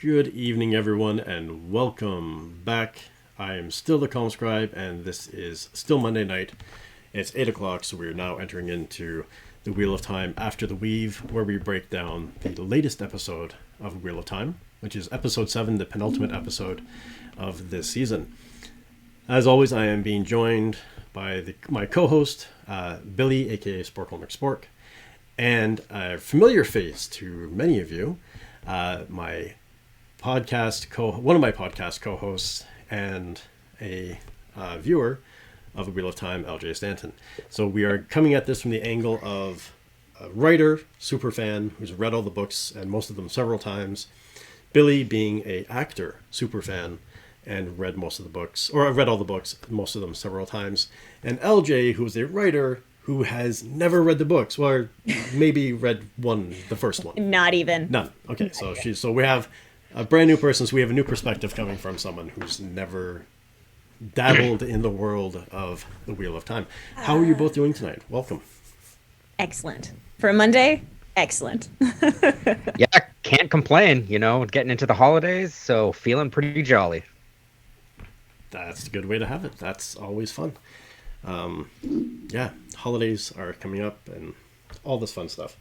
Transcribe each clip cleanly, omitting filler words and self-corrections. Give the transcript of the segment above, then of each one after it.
Good evening, everyone, and welcome back. I am still the Calm Scribe, and this is still Monday night. It's 8 o'clock, so we are now entering into the Wheel of Time After the Weave, where we break down the latest episode of Wheel of Time, which is episode 7, the penultimate episode of this season. As always, I am being joined by my co-host, Billy, aka Sporkle McSpork, and a familiar face to many of you, one of my podcast co-hosts and a viewer of the Wheel of Time, LJ Stanton. So we are coming at this from the angle of a writer, super fan, who's read all the books and most of them several times. Billy being a actor, super fan, and read most of the books, or I've read all the books, most of them several times. And LJ, who's a writer who has never read the books, or maybe read the first one. Not even. None. Okay, so we have a brand new person, so we have a new perspective coming from someone who's never dabbled in the world of the Wheel of Time. How are you both doing tonight? Welcome. Excellent. For a Monday, excellent. Yeah, can't complain, getting into the holidays, so feeling pretty jolly. That's a good way to have it. That's always fun. Yeah, holidays are coming up and all this fun stuff.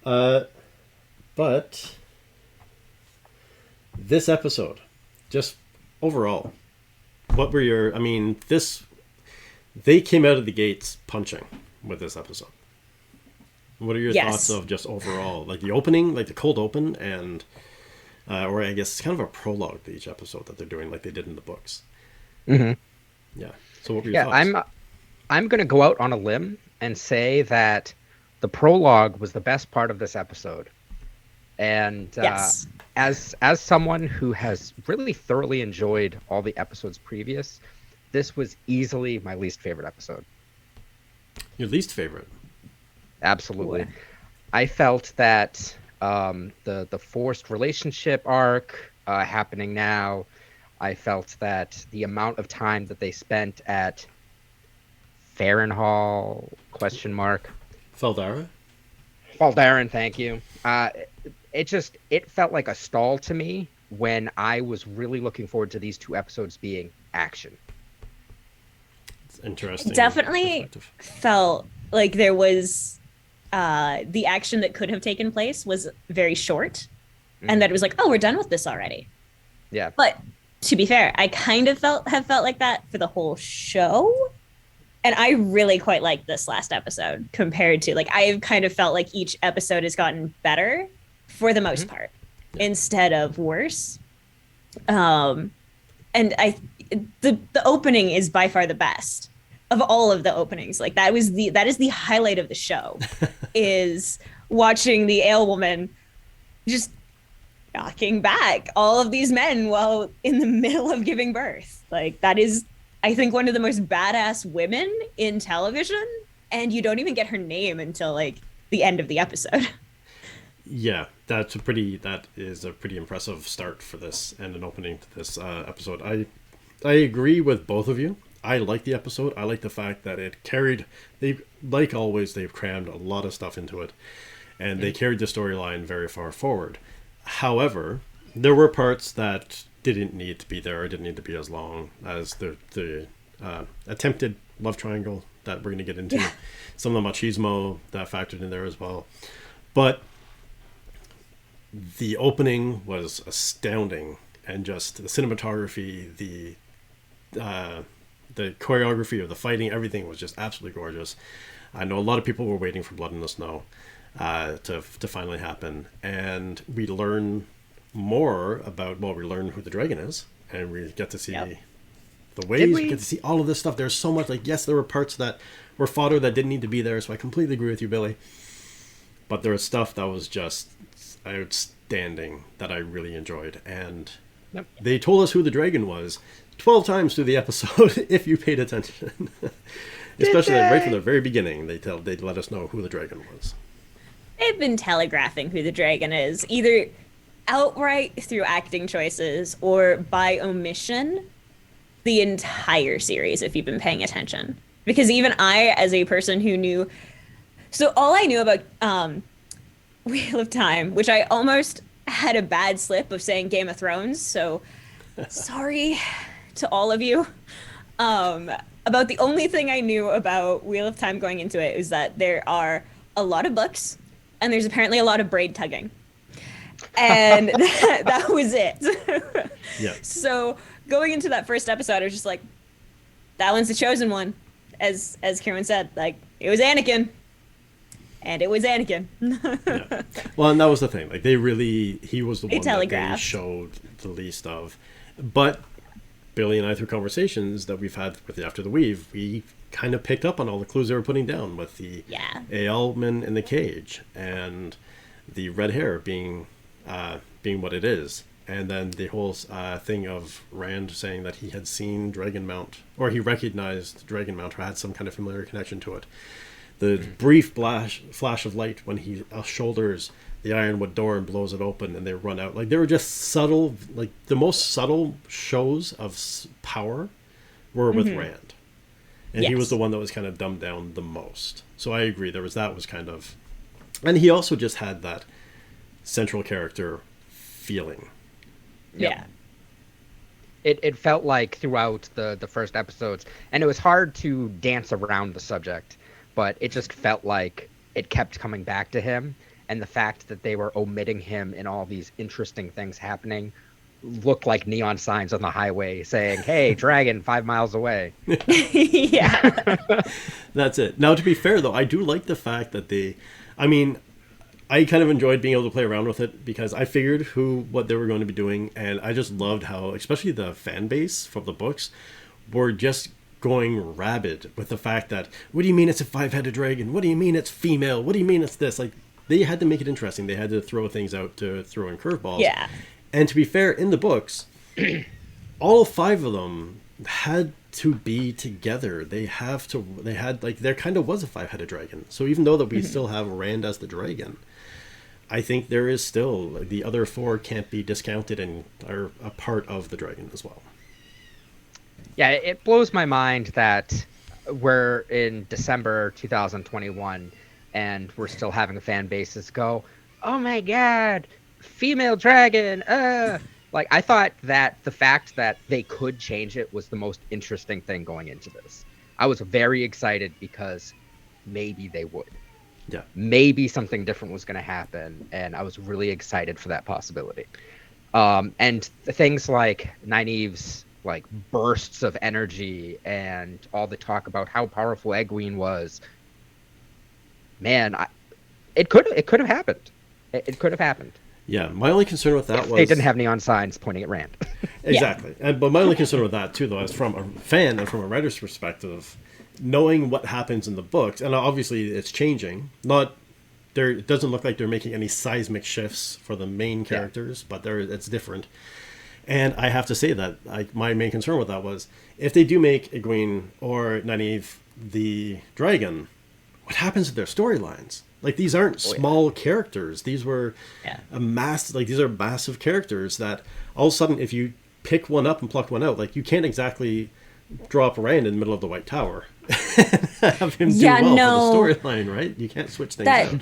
But this episode, just overall, what were your, they came out of the gates punching with this episode. What are your thoughts of just overall, like the opening, like the cold open, and, or I guess it's kind of a prologue to each episode that they're doing like they did in the books. Mm-hmm. Yeah. So what were your thoughts? I'm going to go out on a limb and say that the prologue was the best part of this episode. And yes. As someone who has really thoroughly enjoyed all the episodes previous, this was easily my least favorite episode. Your least favorite? Absolutely. Cool. I felt that the forced relationship arc happening now, I felt that the amount of time that they spent at Farrenhall ? Faldaran, thank you. It felt like a stall to me when I was really looking forward to these two episodes being action. It's interesting. Definitely felt like there was the action that could have taken place was very short, and that it was like, oh, we're done with this already. Yeah. But to be fair, I kind of have felt like that for the whole show. And I really quite like this last episode compared to, I've kind of felt like each episode has gotten better for the most part, instead of worse. And the opening is by far the best of all of the openings. That is the highlight of the show, is watching the ale woman just knocking back all of these men while in the middle of giving birth. That is, I think, one of the most badass women in television, and you don't even get her name until the end of the episode. Yeah, that is a pretty impressive start for this and an opening to this episode. I agree with both of you. I like the episode. I like the fact that it carried, like always, they've crammed a lot of stuff into it, and they carried the storyline very far forward. However, there were parts that didn't need to be there, or didn't need to be as long as the attempted love triangle that we're going to get into. Yeah. Some of the machismo that factored in there as well. But the opening was astounding, and just the cinematography, the choreography of the fighting, everything was just absolutely gorgeous. I know a lot of people were waiting for Blood in the Snow to finally happen, and we learn more about, we learn who the dragon is, and we get to see the ways, we get to see all of this stuff. There's so much, yes, there were parts that were fodder that didn't need to be there, so I completely agree with you, Billy, but there was stuff that was just outstanding that I really enjoyed, and they told us who the dragon was 12 times through the episode if you paid attention. Especially right from the very beginning, they let us know who the dragon was. They've been telegraphing who the dragon is, either outright through acting choices or by omission, the entire series, if you've been paying attention. Because even I, as a person who knew, so all I knew about Wheel of Time, which I almost had a bad slip of saying Game of Thrones, so sorry to all of you. About the only thing I knew about Wheel of Time going into it is that there are a lot of books and there's apparently a lot of braid tugging. And that was it. Yeah. So going into that first episode, I was just like, that one's the chosen one. As Kieran said, like, it was Anakin. And it was Anakin. Yeah. Well, and that was the thing. Like, he was the one that they telegraphed. showed the least of. But Billy and I, through conversations that we've had with After the Weave, we kind of picked up on all the clues they were putting down with the Aelman in the cage and the red hair being what it is. And then the whole thing of Rand saying that he had seen Dragonmount, or he recognized Dragonmount, or had some kind of familiar connection to it. The brief flash of light when he shoulders the ironwood door and blows it open and they run out. Like, they were just subtle, like the most subtle shows of power were with Rand. And he was the one that was kind of dumbed down the most. So I agree, that was kind of... And he also just had that central character feeling. Yeah. It felt like throughout the first episodes, and it was hard to dance around the subject, but it just felt like it kept coming back to him, and the fact that they were omitting him in all these interesting things happening looked like neon signs on the highway saying, hey, dragon 5 miles away. Yeah. That's it. Now, to be fair, though, I do like the fact that I kind of enjoyed being able to play around with it because I figured what they were going to be doing, and I just loved how, especially the fan base from the books, were just going rabid with the fact that, what do you mean it's a 5-headed dragon? What do you mean it's female? What do you mean it's this? Like, they had to make it interesting. They had to throw things out to throw in curveballs. Yeah. And to be fair, in the books, all 5 of them had to be together. There kind of was a 5-headed dragon. So even though that we still have Rand as the dragon, I think there is still, the other 4 can't be discounted and are a part of the dragon as well. Yeah, it blows my mind that we're in December 2021 and we're still having fan bases go, oh my god, female dragon, Like, I thought that the fact that they could change it was the most interesting thing going into this. I was very excited because maybe they would. Yeah. Maybe something different was going to happen, and I was really excited for that possibility. And things like Nynaeve's like bursts of energy and all the talk about how powerful Egwene was. Man, it could have happened. It could have happened. Yeah, my only concern with that was they didn't have neon signs pointing at Rand. Exactly. But my only concern with that too, though, is from a fan and from a writer's perspective, knowing what happens in the books, and obviously it's changing. It doesn't look like they're making any seismic shifts for the main characters, but it's different. And I have to say that my main concern with that was, if they do make Egwene or Nynaeve the dragon, what happens to their storylines? Like, these aren't small characters. These were these are massive characters that all of a sudden, if you pick one up and pluck one out, like, you can't exactly drop Rand in the middle of the White Tower and have him do well for the storyline, right? You can't switch things out.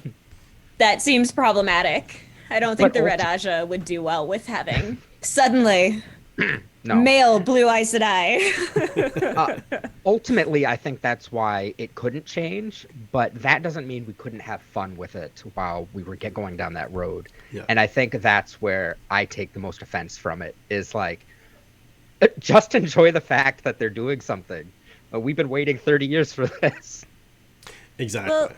That seems problematic. I don't think the Red Aja would do well with having suddenly male blue Aes Sedai. Ultimately, I think that's why it couldn't change, but that doesn't mean we couldn't have fun with it while we were going down that road. Yeah. And I think that's where I take the most offense from it, is like, just enjoy the fact that they're doing something. We've been waiting 30 years for this. Exactly. Well,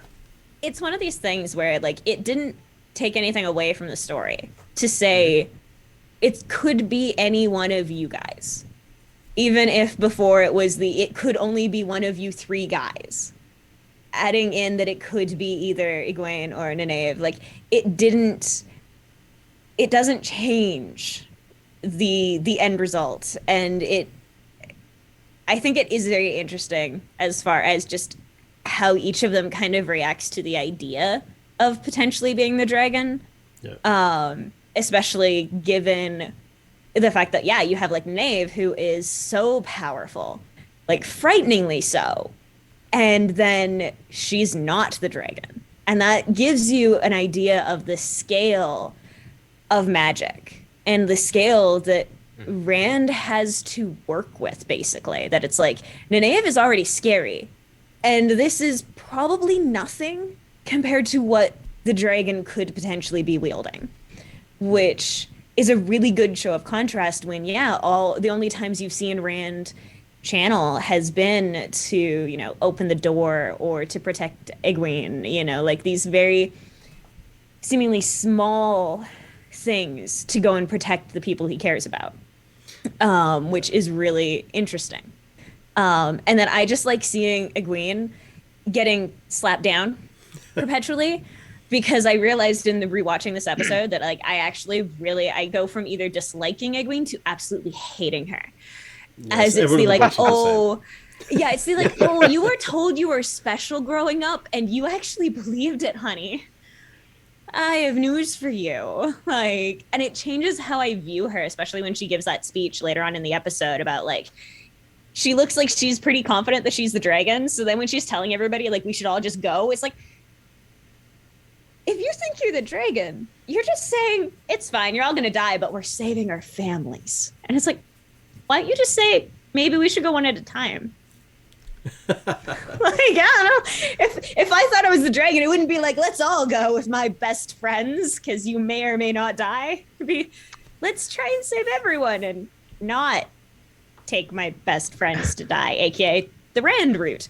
it's one of these things where, like, it didn't take anything away from the story to say it could be any one of you guys. Even if before it could only be one of you 3 guys. Adding in that it could be either Egwene or Nynaeve, like, it doesn't change the end result. And I think it is very interesting as far as just how each of them kind of reacts to the idea of potentially being the dragon. Yeah. Especially given the fact that, you have, like, Nynaeve, who is so powerful, like, frighteningly so, and then she's not the dragon. And that gives you an idea of the scale of magic and the scale that Rand has to work with, basically. That it's like, Nynaeve is already scary, and this is probably nothing compared to what the dragon could potentially be wielding, which is a really good show of contrast when, yeah, all the only times you've seen Rand channel has been to, you know, open the door or to protect Egwene, you know, like these very seemingly small things to go and protect the people he cares about, which is really interesting. And then I just like seeing Egwene getting slapped down perpetually, because I realized in the rewatching this episode that like I actually really I go from either disliking Egwene to absolutely hating her. Yes, As it's the like, oh, yeah, it's the like, oh, you were told you were special growing up and you actually believed it, honey. I have news for you. Like, and it changes how I view her, especially when she gives that speech later on in the episode about like, she looks like she's pretty confident that she's the dragon. So then when she's telling everybody like we should all just go, it's like, if you think you're the dragon, you're just saying it's fine, you're all gonna die, but we're saving our families. And it's like, why don't you just say maybe we should go one at a time? Like, I don't know. If I thought I was the dragon, it wouldn't be like, let's all go with my best friends because you may or may not die. It'd be, let's try and save everyone and not take my best friends to die, aka the Rand route.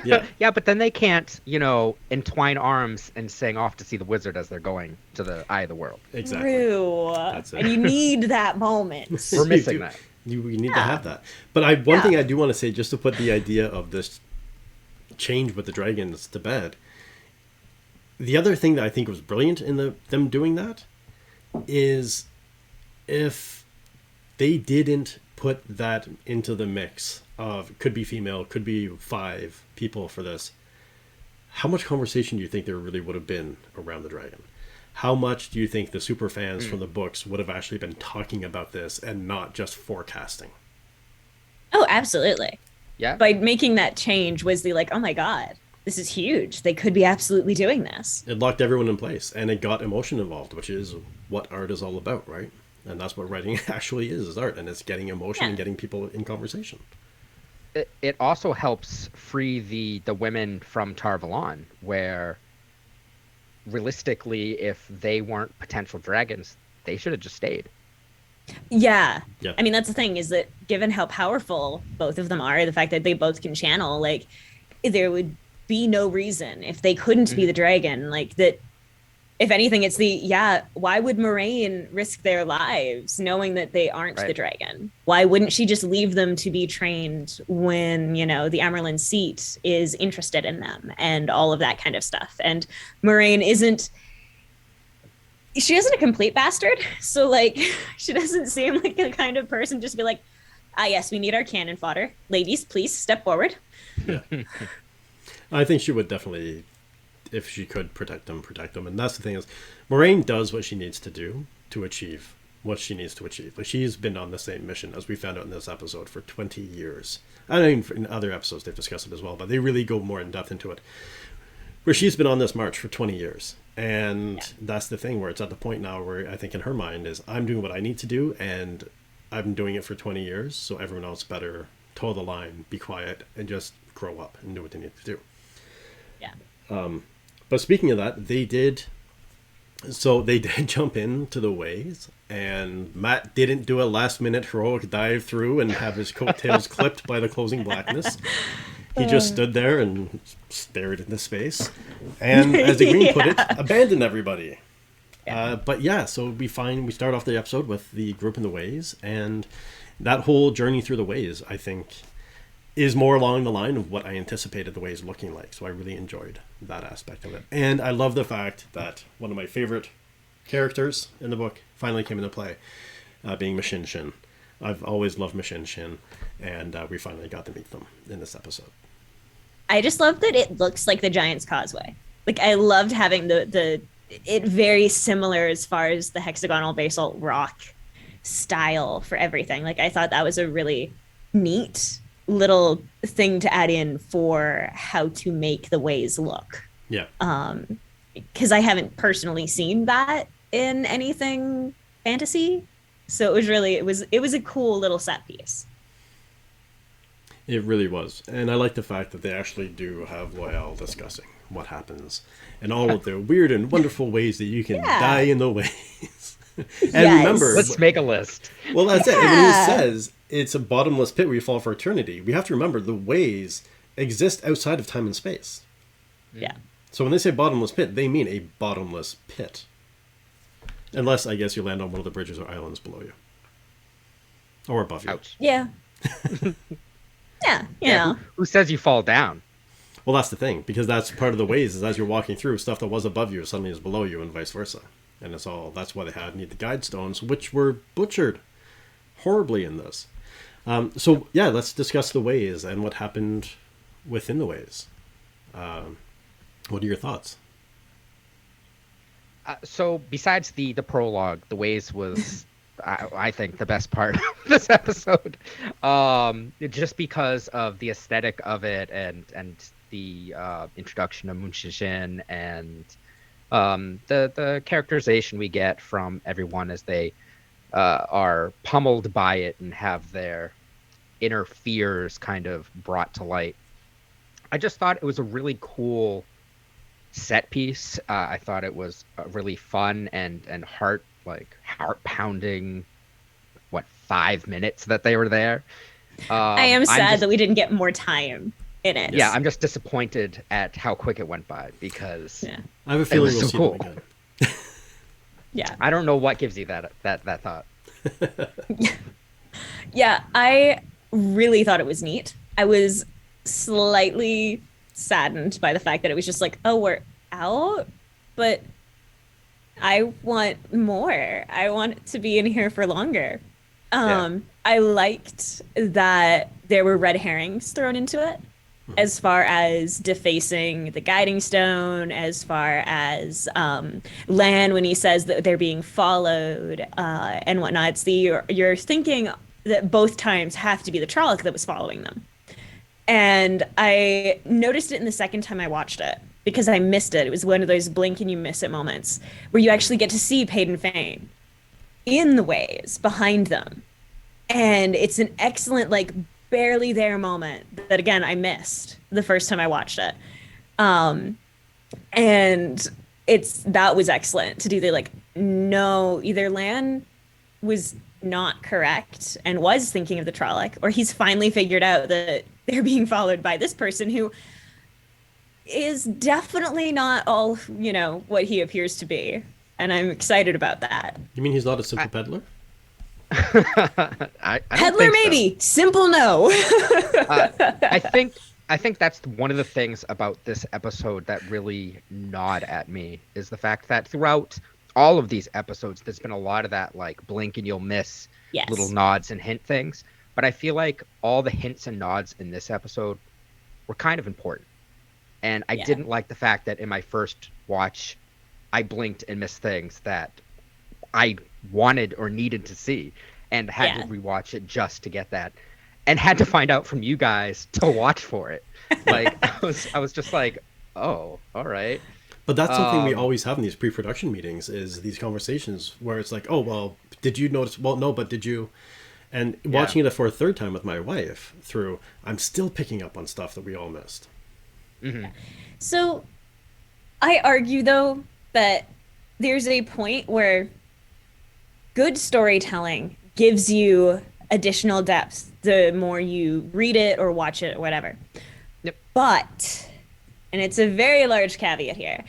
Yeah. Yeah, but then they can't, you know, entwine arms and sing off to see the wizard as they're going to the eye of the world. Exactly. True. That's it. And you need that moment. We're missing that. You need to have that. But one thing I do want to say, just to put the idea of this change with the dragons to bed, the other thing that I think was brilliant in them doing that is if they didn't put that into the mix of could be female, could be 5 people for this, how much conversation do you think there really would have been around the dragon? How much do you think the super fans from the books would have actually been talking about this and not just forecasting? Oh, absolutely. Yeah. By making that change was the like, oh my God, this is huge. They could be absolutely doing this. It locked everyone in place and it got emotion involved, which is what art is all about, right? And that's what writing actually is art, and it's getting emotion and getting people in conversation. It also helps free the women from Tar Valon, where realistically, if they weren't potential dragons, they should have just stayed. Yeah. Yeah. I mean, that's the thing, is that given how powerful both of them are, the fact that they both can channel, like, there would be no reason if they couldn't be the dragon, like, that, if anything, it's why would Moiraine risk their lives knowing that they aren't the dragon? Why wouldn't she just leave them to be trained when, you know, the Amyrlin seat is interested in them and all of that kind of stuff? And Moiraine she isn't a complete bastard. So, like, she doesn't seem like the kind of person just to be like, yes, we need our cannon fodder. Ladies, please step forward. Yeah. I think she would definitely, if she could protect them. And that's the thing, is Moiraine does what she needs to do to achieve what she needs to achieve. Like, she's been on the same mission, as we found out in this episode, for 20 years. I mean, in other episodes they've discussed it as well, but they really go more in depth into it. Where she's been on this march for 20 years. And that's the thing, where it's at the point now where I think in her mind is, I'm doing what I need to do, and I've been doing it for 20 years, so everyone else better toe the line, be quiet, and just grow up and do what they need to do. Yeah. But speaking of that, they did jump into the ways, and Matt didn't do a last-minute heroic dive through and have his coattails clipped by the closing blackness. He just stood there and stared into space, and as the Green put it, abandoned everybody. But yeah, so we start off the episode with the group in the ways, and that whole journey through the ways, I think, is more along the line of what I anticipated the ways looking like. So I really enjoyed that aspect of it. And I love the fact that one of my favorite characters in the book finally came into play, being Machine Shin. I've always loved Machine Shin, and we finally got to meet them in this episode. I just love that it looks like the Giant's Causeway. Like, I loved having it very similar as far as the hexagonal basalt rock style for everything. Like, I thought that was a really neat little thing to add in for how to make the ways look. Yeah. Because I haven't personally seen that in anything fantasy. So it was a cool little set piece. It really was. And I like the fact that they actually do have Loial discussing what happens and all of the weird and wonderful ways that you can die in the ways. And remember, let's make a list. Well, that's it. And when he says it's a bottomless pit where you fall for eternity, we have to remember the ways exist outside of time and space. Yeah. So when they say bottomless pit, they mean a bottomless pit. Unless, I guess, you land on one of the bridges or islands below you. Or above you. Ouch. Yeah. Yeah, you know. Who says you fall down? Well, that's the thing, because that's part of the ways is as you're walking through, stuff that was above you suddenly is below you and vice versa. And that's why they need the guide stones, which were butchered horribly in this. So, yeah, let's discuss the ways and what happened within the ways. What are your thoughts? So besides the prologue, the ways was, I think, the best part of this episode, just because of the aesthetic of it and the introduction of Moon Shijin and the characterization we get from everyone as they are pummeled by it and have their inner fears kind of brought to light. I just thought it was a really cool set piece. I thought it was really fun and heart pounding. 5 minutes that they were there. I am sad that we didn't get more time in it. Yeah, I'm just disappointed at how quick it went by because I have a feeling we'll see cool. them again. Yeah. I don't know what gives you that thought. Yeah, I really thought it was neat. I was slightly saddened by the fact that it was just like, oh, we're out, but I want more. I want to be in here for longer. I liked that there were red herrings thrown into it, as far as defacing the guiding stone, as far as Lan when he says that they're being followed and whatnot. It's you're thinking that both times have to be the Trolloc that was following them. And I noticed it in the second time I watched it because I missed it. It was one of those blink and you miss it moments where you actually get to see Paden Fane in the ways behind them. And it's an excellent, barely there moment that, again, I missed the first time I watched it. And that was excellent to do no, either Lan was not correct and was thinking of the Trolloc, or he's finally figured out that they're being followed by this person who is definitely not all, what he appears to be. And I'm excited about that. You mean he's not a simple peddler? I peddler maybe, so. Simple no. I think that's one of the things about this episode that really gnawed at me is the fact that throughout all of these episodes, there's been a lot of that blink and you'll miss little nods and hint things. But I feel like all the hints and nods in this episode were kind of important. And I didn't like the fact that in my first watch, I blinked and missed things that I wanted or needed to see and had to rewatch it just to get that and had to find out from you guys to watch for it. I was just like, oh, all right. But that's something we always have in these pre-production meetings is these conversations where it's like, oh, well, did you notice? Well, no, but did you? And watching it for a third time with my wife I'm still picking up on stuff that we all missed. Mm-hmm. So I argue, though, that there's a point where good storytelling gives you additional depth the more you read it or watch it or whatever. Yep. But, and it's a very large caveat here,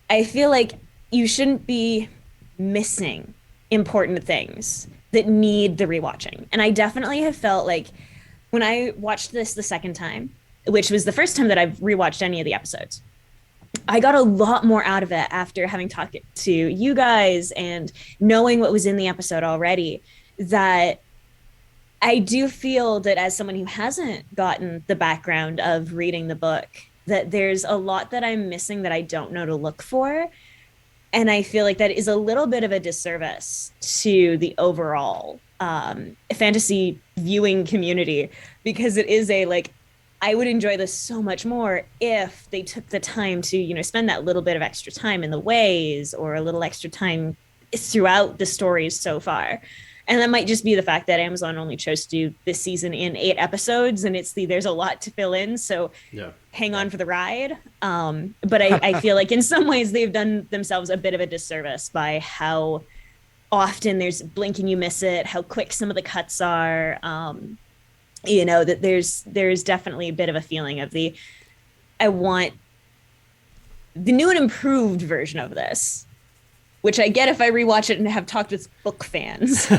I feel like you shouldn't be missing important things that need the rewatching. And I definitely have felt like when I watched this the second time, which was the first time that I've rewatched any of the episodes, I got a lot more out of it after having talked to you guys and knowing what was in the episode already, that I do feel that as someone who hasn't gotten the background of reading the book, that there's a lot that I'm missing that I don't know to look for. And I feel like that is a little bit of a disservice to the overall fantasy viewing community, because it is I would enjoy this so much more if they took the time to, spend that little bit of extra time in the ways or a little extra time throughout the stories so far. And that might just be the fact that Amazon only chose to do this season in 8 episodes, and there's a lot to fill in. So hang on for the ride. But I feel like in some ways they've done themselves a bit of a disservice by how often there's blink and you miss it, how quick some of the cuts are. That there's definitely a bit of a feeling of I want the new and improved version of this, which I get if I rewatch it and have talked with book fans.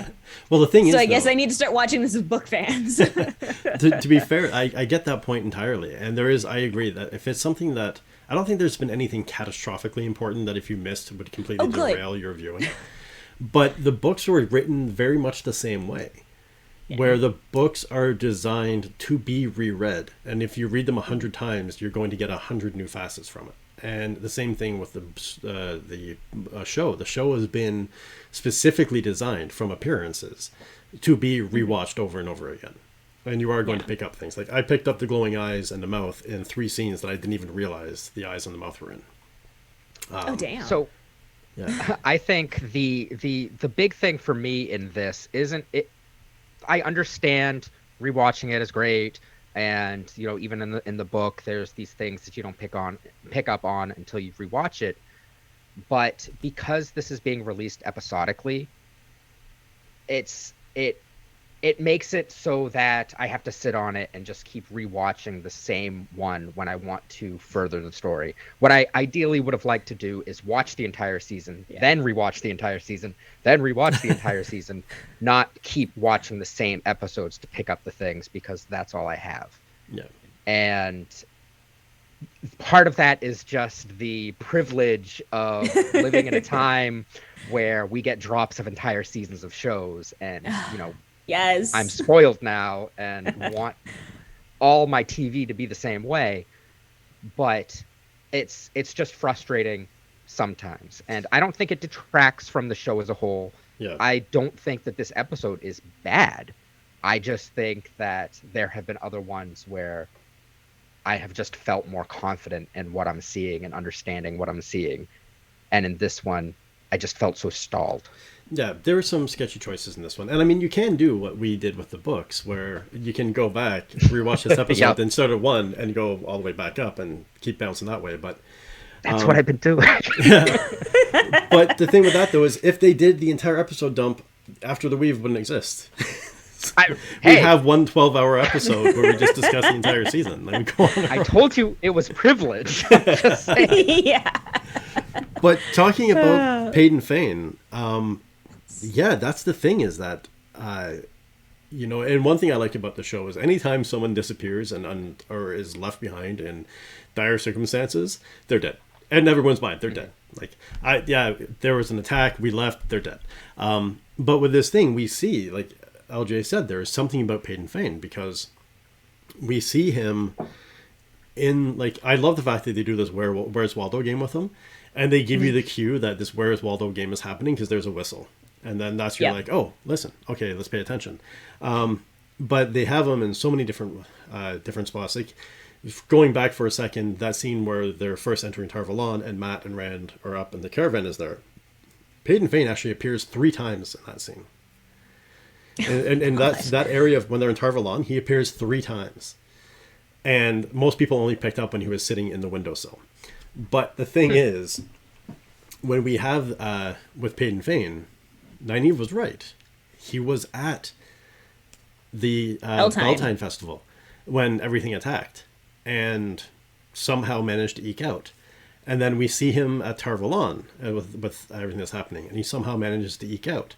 Well, the thing is, I guess I need to start watching this with book fans. to be fair, I get that point entirely. And I agree that if it's something that, I don't think there's been anything catastrophically important that if you missed would completely derail your viewing. But the books were written very much the same way, where the books are designed to be reread. And if you read them 100 times, you're going to get 100 new facets from it. And the same thing with the show. The show has been specifically designed from appearances to be rewatched over and over again. And you are going to pick up things. Like I picked up the glowing eyes and the mouth in 3 scenes that I didn't even realize the eyes and the mouth were in. Oh, damn. So I think the big thing for me in this isn't it. I understand rewatching it is great. And even in the book, there's these things that you don't pick up on until you rewatch it. But because this is being released episodically, it makes it so that I have to sit on it and just keep rewatching the same one when I want to further the story. What I ideally would have liked to do is watch the entire season, then rewatch the entire season, then rewatch the entire season, not keep watching the same episodes to pick up the things, because that's all I have. Yeah. And part of that is just the privilege of living in a time where we get drops of entire seasons of shows, and yes, I'm spoiled now and want all my TV to be the same way, but it's just frustrating sometimes. And I don't think it detracts from the show as a whole. Yeah. I don't think that this episode is bad. I just think that there have been other ones where I have just felt more confident in what I'm seeing and understanding what I'm seeing. And in this one, I just felt so stalled. Yeah, there were some sketchy choices in this one. And I mean, you can do what we did with the books, where you can go back, rewatch this episode, then start at 1 and go all the way back up and keep bouncing that way. But that's what I've been doing. But the thing with that, though, is if they did the entire episode dump, After the Weave wouldn't exist. We have one 12-hour episode where we just discuss the entire season. I told you it was privilege. Just saying. Yeah. But talking about Paden Fane, that's the thing, is that, and one thing I like about the show is anytime someone disappears or is left behind in dire circumstances, they're dead. And everyone's mind, they're dead. Like, there was an attack, we left, they're dead. But with this thing, we see, like LJ said, there is something about Paden Fane, because we see him in, like, I love the fact that they do this Where's Waldo game with him, and they give you the cue that this Where's Waldo game is happening because there's a whistle, and then you're like, oh, listen, okay, let's pay attention. But they have him in so many different spots. Like, going back for a second, that scene where they're first entering Tar Valon and Matt and Rand are up and the caravan is there, Paden Fane actually appears 3 times in that scene. And that area of when they're in Tar Valon, he appears 3 times. And most people only picked up when he was sitting in the windowsill. But the thing is, when we have with Paden Fane, Nynaeve was right. He was at the Beltane Festival when everything attacked, and somehow managed to eke out. And then we see him at Tar Valon with everything that's happening, and he somehow manages to eke out.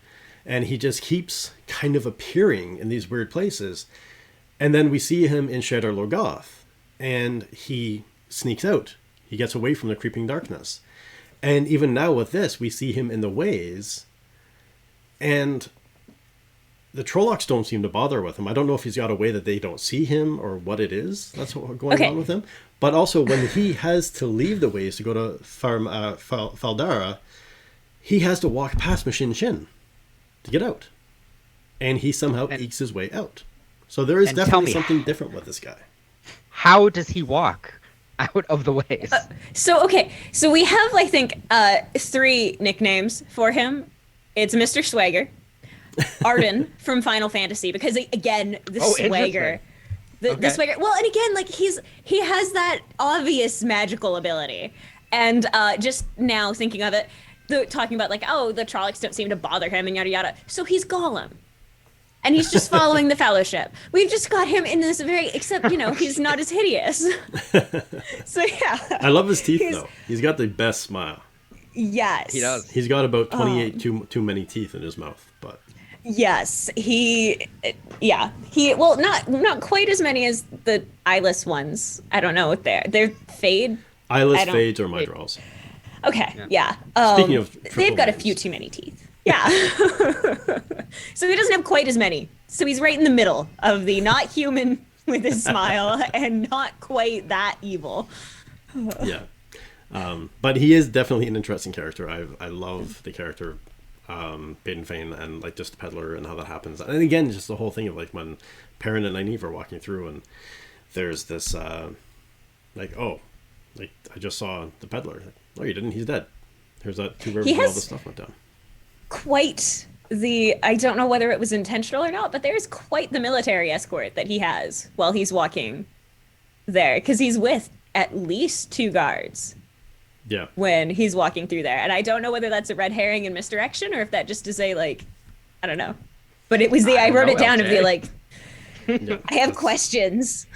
And he just keeps kind of appearing in these weird places. And then we see him in Shadar Logoth, and he sneaks out. He gets away from the creeping darkness. And even now with this, we see him in the Ways, and the Trollocs don't seem to bother with him. I don't know if he's got a way that they don't see him or what it is that's going on with him. But also, when he has to leave the Ways to go to Faldara, he has to walk past Machine Shin to get out. And he somehow ekes his way out. So there is definitely something different with this guy. How does he walk out of the Ways? So we have, I think, 3 nicknames for him. It's Mr. Swagger, Arden from Final Fantasy, because again, the Swagger. Interesting. The Okay. Swagger. Well, and again, like he has that obvious magical ability, and just now thinking of it, talking about like, oh, the Trollocs don't seem to bother him and yada yada. So he's Gollum, and he's just following the Fellowship. We've just got him in this except he's not as hideous. So yeah, I love his teeth though. He's got the best smile. yes, He does. He's got about 28 too many teeth in his mouth, but Yes, he well, not quite as many as the eyeless ones. I don't know what they're fade. eyeless I don't- fades are my draws. Okay, yeah. Speaking of triple they've got a names. few too many teeth. Yeah. So he doesn't have quite as many. So he's right in the middle of the not human with his smile and not quite that evil. Yeah. But he is definitely an interesting character. I love the character Baden Fane and like just the peddler and how that happens. And again, just the whole thing of like when Perrin and Nynaeve are walking through and there's this like, oh, like I just saw the peddler. Like, oh, you didn't? He's dead. Here's that two rivers He where all has- this stuff went down. Quite I don't know whether it was intentional or not, but there's quite the military escort that he has while he's walking there, because he's with at least 2 guards Yeah. when he's walking through there. And I don't know whether that's a red herring and misdirection or if that just is a like, I don't know. But it was I don't wrote know, it down to be LJ. like, Yeah. I have questions.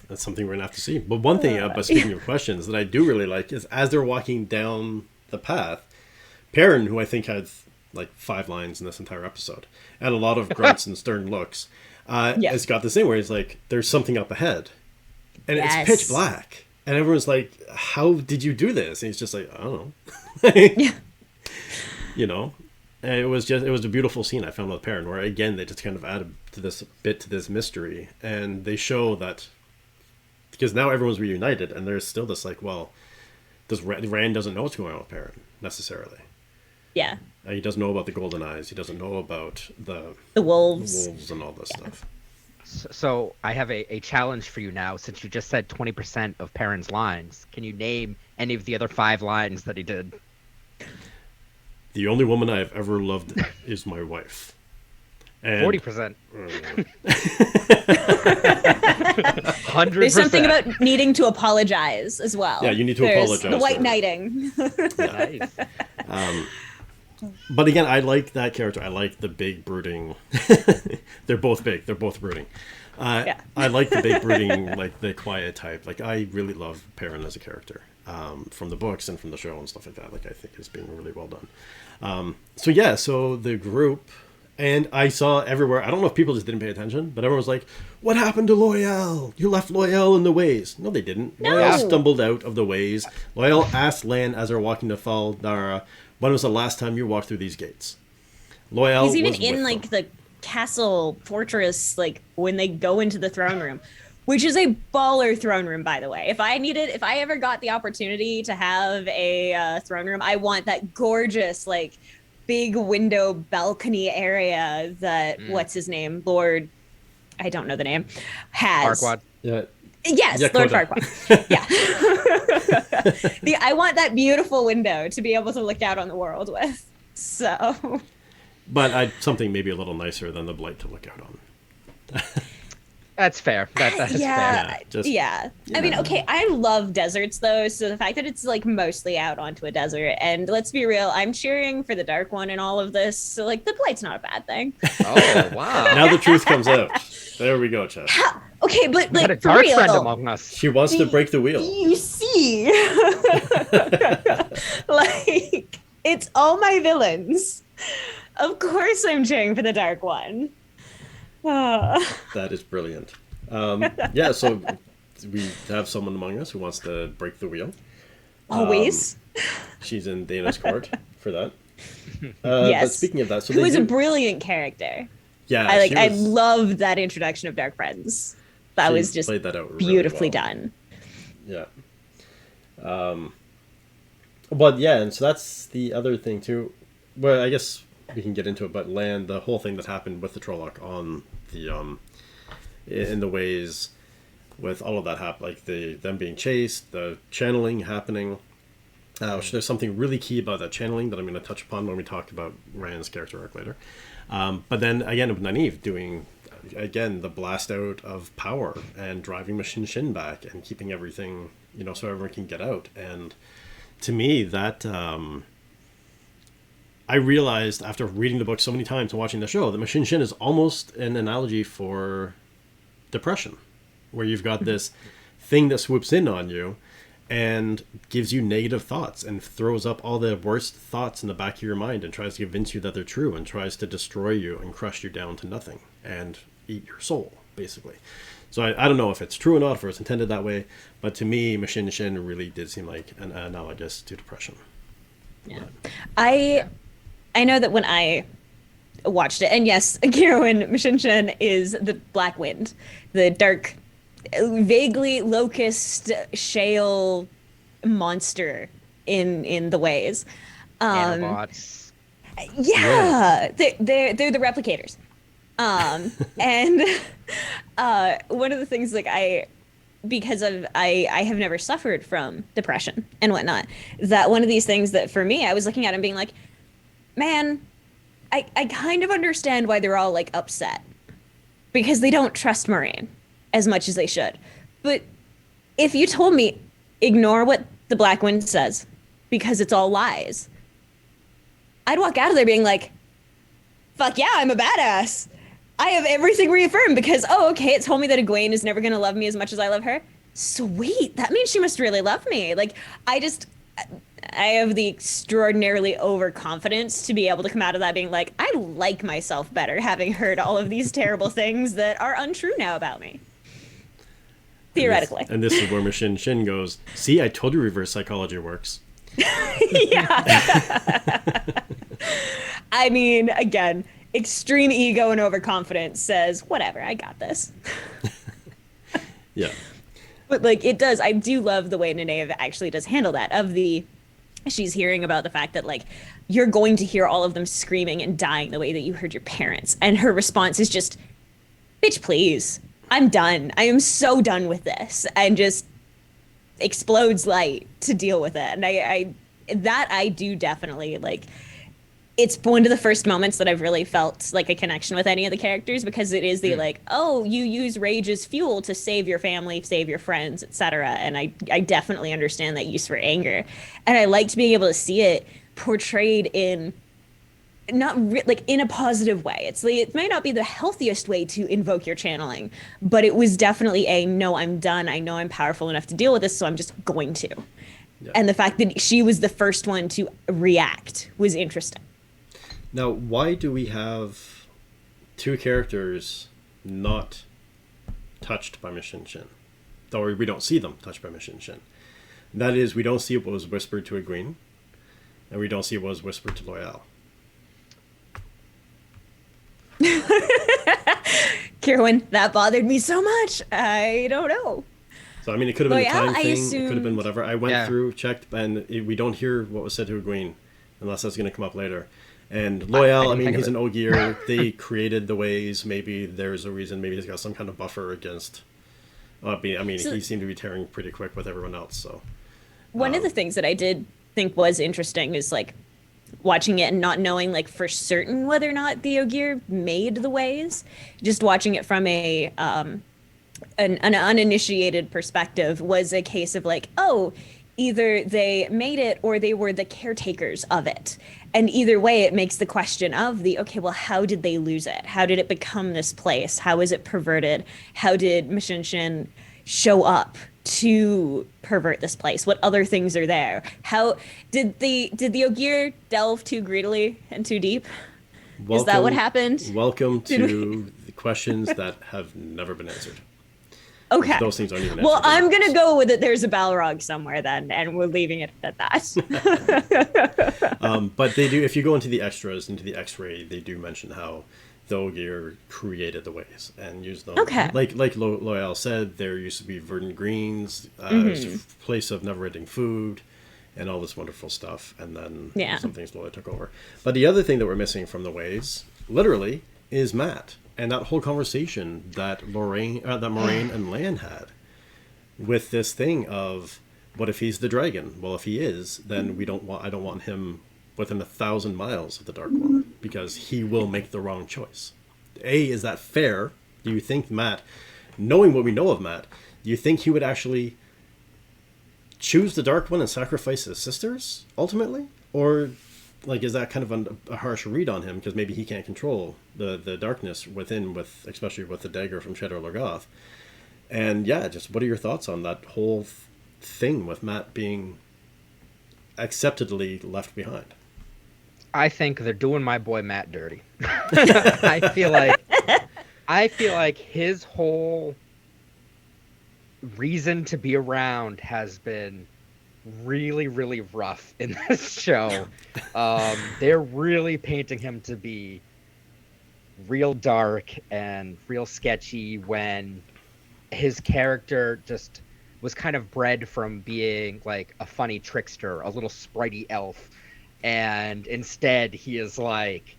That's something we're gonna have to see. But one thing, but speaking of questions, that I do really like is as they're walking down the path, Perrin, who I think had like 5 lines in this entire episode, and a lot of grunts and stern looks, Yeah. has got this thing where he's like, "There's something up ahead," and Yes. it's pitch black, and everyone's like, "How did you do this?" And he's just like, "I don't know," Yeah. you know. And it was a beautiful scene I found with Perrin, where again they just kind of added to this mystery, and they show that. Because now everyone's reunited, and there's still this like, well, Rand doesn't know what's going on with Perrin necessarily. Yeah. He doesn't know about the Golden Eyes. He doesn't know about the The wolves. wolves and all this stuff. So I have a challenge for you now. Since you just said 20% of Perrin's lines, can you name any of the other 5 lines that he did? The only woman I've ever loved is my wife. And 40%. 100%. There's something about needing to apologize as well. Yeah, you need to There's apologize The white for- knighting. Nice. But again, I like that character. I like the big brooding. They're both big. They're both brooding. Yeah. I like the big brooding, like the quiet type. Like I really love Perrin as a character from the books and from the show and stuff like that. Like I think it's being really well done. So the group, and I saw everywhere. I don't know if people just didn't pay attention, but everyone was like, "What happened to Loyal? You left Loyal in the ways." No, they didn't. No. Loyal stumbled out of the ways. Loyal asked Lan as they're walking to Fal Dara, "When was the last time you walked through these gates?" Loyal He's even was in with like them. the castle fortress, like when they go into the throne room, which is a baller throne room, by the way. If I ever got the opportunity to have a throne room, I want that gorgeous, like big window balcony area that what's his name, Lord, I don't know the name, has. Farquaad. Yeah. Yes, Yeah, Lord Coda. Farquaad. Yeah. I want that beautiful window to be able to look out on the world with. So But something maybe a little nicer than the Blight to look out on. That's fair. That's fair. yeah, just- yeah. I mean, okay, I love deserts though, so the fact that it's like mostly out onto a desert, and let's be real, I'm cheering for the Dark One in all of this. So like, the Blight's not a bad thing. Oh, wow. Now the truth comes out. There we go, Chad. Okay, but We had a like for dark friend real, among us. She wants to break the wheel. you see, like it's all my villains. Of course, I'm cheering for the Dark One. That is brilliant. Yeah, so we have someone among us who wants to break the wheel. Always. She's in Dana's court for that. But Yes. speaking of that, so Who they is a do- brilliant character. yeah, I she I was- loved that introduction of Dark Friends. That she was just played that out really beautifully well. done. Yeah. But yeah, and so that's the other thing too. Well, I guess we can get into it, but Lan, the whole thing that happened with the Trolloc on the in the ways, with all of that happen, like them being chased, the channeling happening, There's something really key about that channeling that I'm going to touch upon when we talk about Ryan's character arc later. But then again, with Nynaeve doing, again, the blast out of power and driving Machine Shin back and keeping everything, so everyone can get out. And to me, that I realized after reading the book so many times and watching the show that Machine Shin is almost an analogy for depression, where you've got this thing that swoops in on you and gives you negative thoughts and throws up all the worst thoughts in the back of your mind and tries to convince you that they're true and tries to destroy you and crush you down to nothing and eat your soul, basically. So I don't know if it's true or not, if it's intended that way, but to me, Machine Shin really did seem like an analogous to depression. Yeah. I know that when I watched it, and yes, Kierowin Machine Shin is the Black Wind, the dark, vaguely locust shale monster in the ways. Nanobots. Yeah. They're the replicators. And one of the things, like, because I have never suffered from depression and whatnot, that one of these things that for me, I was looking at and being like, man, I kind of understand why they're all like upset, because they don't trust Moraine as much as they should. But if you told me ignore what the Black Wind says because it's all lies, I'd walk out of there being like, fuck yeah, I'm a badass. I have everything reaffirmed because, okay, it told me that Egwene is never going to love me as much as I love her. Sweet. That means she must really love me. Like, I have the extraordinarily overconfidence to be able to come out of that being like, I like myself better having heard all of these terrible things that are untrue now about me. Theoretically. And this is where Machine Shin goes, see, I told you reverse psychology works. Yeah. I mean, again, extreme ego and overconfidence says, whatever, I got this. Yeah. But like, it does, I do love the way Nynaeve actually does handle that, she's hearing about the fact that, like, you're going to hear all of them screaming and dying the way that you heard your parents. And her response is just, bitch, please. I'm done. I am so done with this. And just explodes light to deal with it. And I do definitely, like, it's one of the first moments that I've really felt like a connection with any of the characters, because it is the like, oh, you use rage as fuel to save your family, save your friends, etc. And I definitely understand that use for anger. And I liked being able to see it portrayed in like in a positive way. It's like, it may not be the healthiest way to invoke your channeling, but it was definitely no, I'm done. I know I'm powerful enough to deal with this, so I'm just going to. Yeah. And the fact that she was the first one to react was interesting. Now, why do we have two characters not touched by Machine Shin? Or we don't see them touched by Machine Shin. That is, we don't see what was whispered to Egwene, and we don't see what was whispered to Loial. Kierowin, that bothered me so much. I don't know. So, I mean, it could have been a time thing. Assumed... It could have been whatever. I went through, checked, and we don't hear what was said to Egwene, unless that's going to come up later. And Loial, I mean, he's an Ogier. They created the ways. Maybe there's a reason. Maybe he's got some kind of buffer against... I mean, he seemed to be tearing pretty quick with everyone else, so... One of the things that I did think was interesting is, like, watching it and not knowing, like, for certain whether or not the Ogier made the ways. Just watching it from an uninitiated perspective was a case of, like, oh, either they made it or they were the caretakers of it. And either way, it makes the question of okay, well, how did they lose it? How did it become this place? How is it perverted? How did Machine Shin show up to pervert this place? What other things are there? How did the Ogier delve too greedily and too deep? Is that what happened? Welcome to the questions that have never been answered. Okay. Those things aren't even answered. Well, I'm going to go with it. There's a Balrog somewhere then, and we're leaving it at that. But they do, if you go into the extras, into the X-ray, they do mention how the Ogier created the ways and used them. Okay. Like Loial said, there used to be verdant greens, place of never-ending food, and all this wonderful stuff. And then some things slowly took over. But the other thing that we're missing from the ways, literally, is Mat. And that whole conversation that Moraine and Lan had with this thing of what if he's the dragon? Well, if he is, then I don't want him within 1,000 miles of the Dark One, because he will make the wrong choice. Is that fair? Do you think Matt, knowing what we know of Matt, do you think he would actually choose the Dark One and sacrifice his sisters ultimately? Or like, is that kind of a harsh read on him, because maybe he can't control the darkness within, especially with the dagger from Shadar Logoth? And yeah, just what are your thoughts on that whole thing with Matt being acceptedly left behind? I think they're doing my boy Matt dirty. I feel like his whole reason to be around has been really, really rough in this show. They're really painting him to be real dark and real sketchy, when his character just was kind of bred from being like a funny trickster, a little spritey elf. And instead he is like,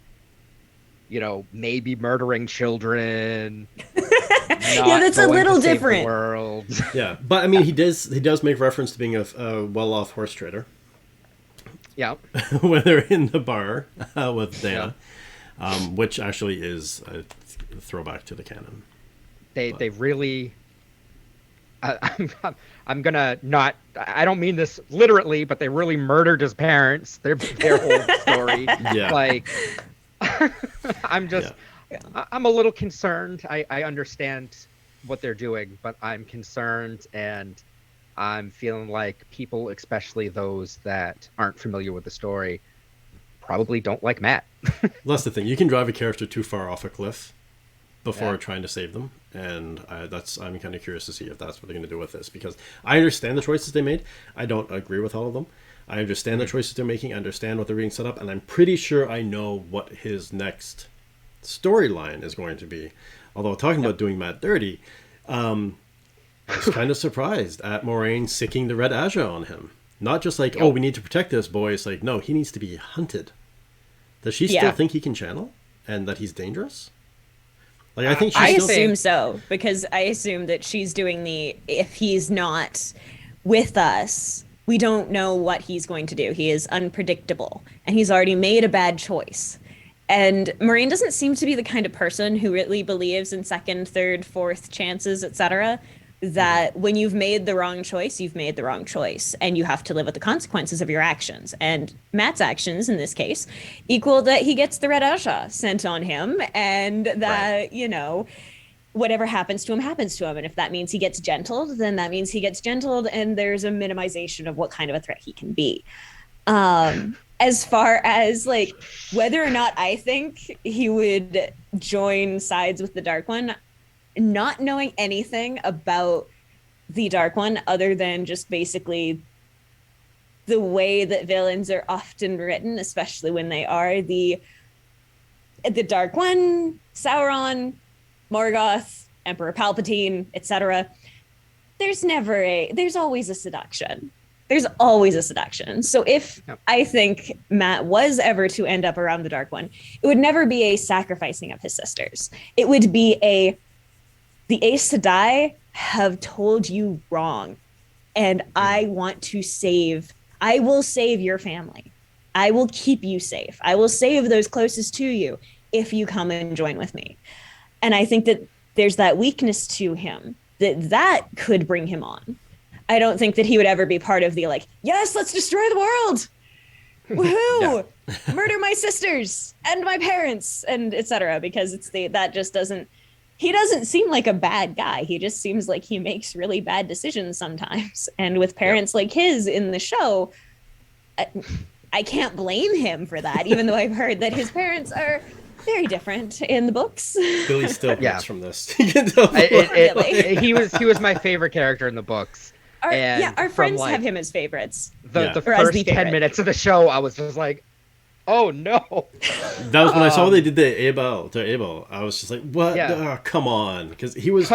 maybe murdering children. Yeah, that's a little different. World. Yeah, but I mean, he does make reference to being a well-off horse trader. Yeah. When they're in the bar with Dana, which actually is a throwback to the canon. They really. I'm gonna not. I don't mean this literally, but they really murdered his parents. Their whole story. Yeah. Like, I'm just. Yeah. I'm a little concerned. I understand what they're doing, but I'm concerned, and I'm feeling like people, especially those that aren't familiar with the story, probably don't like Matt. That's the thing. You can drive a character too far off a cliff before trying to save them, and I'm kind of curious to see if that's what they're going to do with this, because I understand the choices they made. I don't agree with all of them. I understand the choices they're making. I understand what they're being set up, and I'm pretty sure I know what his next storyline is going to be. Although, talking about doing Matt dirty, I was kind of surprised at Moiraine sicking the Red Aja on him. Not just like, we need to protect this boy. It's like, no, he needs to be hunted. Does she still think he can channel and that he's dangerous? Like, I think I assume so, because I assume that she's doing if he's not with us, we don't know what he's going to do. He is unpredictable, and he's already made a bad choice. And Moiraine doesn't seem to be the kind of person who really believes in second, third, fourth chances, etc. That when you've made the wrong choice, you've made the wrong choice, and you have to live with the consequences of your actions. And Matt's actions, in this case, equal that he gets the Red Aja sent on him, and that, whatever happens to him, happens to him. And if that means he gets gentled, then that means he gets gentled, and there's a minimization of what kind of a threat he can be. As far as like whether or not I think he would join sides with the Dark One, not knowing anything about the Dark One other than just basically the way that villains are often written, especially when they are the Dark One, Sauron, Morgoth, Emperor Palpatine, etc. There's always a seduction. There's always a seduction. So if I think Matt was ever to end up around the Dark One, it would never be a sacrificing of his sisters. It would be the Aes Sedai have told you wrong, and I will save your family. I will keep you safe. I will save those closest to you if you come and join with me. And I think that there's that weakness to him that could bring him on. I don't think that he would ever be part of the yes, let's destroy the world. Woohoo! Murder my sisters and my parents and etc. Because that just doesn't. He doesn't seem like a bad guy. He just seems like he makes really bad decisions sometimes. And with parents like his in the show, I can't blame him for that, even though I've heard that his parents are very different in the books. Billy still hurts from this. He was my favorite character in the books. Our friends have him as favorites. The first 10 minutes of the show, I was just like, oh no. That was when I saw they did the Abel. I was just like, what? Yeah. Come on. Because he was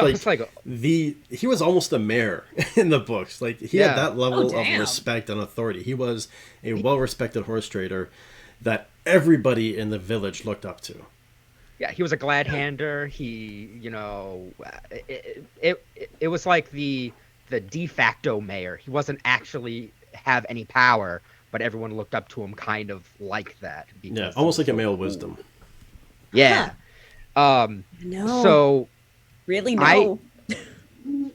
he was almost the mayor in the books. Like, he had that level of respect and authority. He was a well-respected horse trader that everybody in the village looked up to. Yeah, he was a glad hander. He, it was like the the de facto mayor. He wasn't actually have any power, but everyone looked up to him kind of like that. Yeah, Because almost he's like a so male cool. wisdom. Yeah. No. So really, no.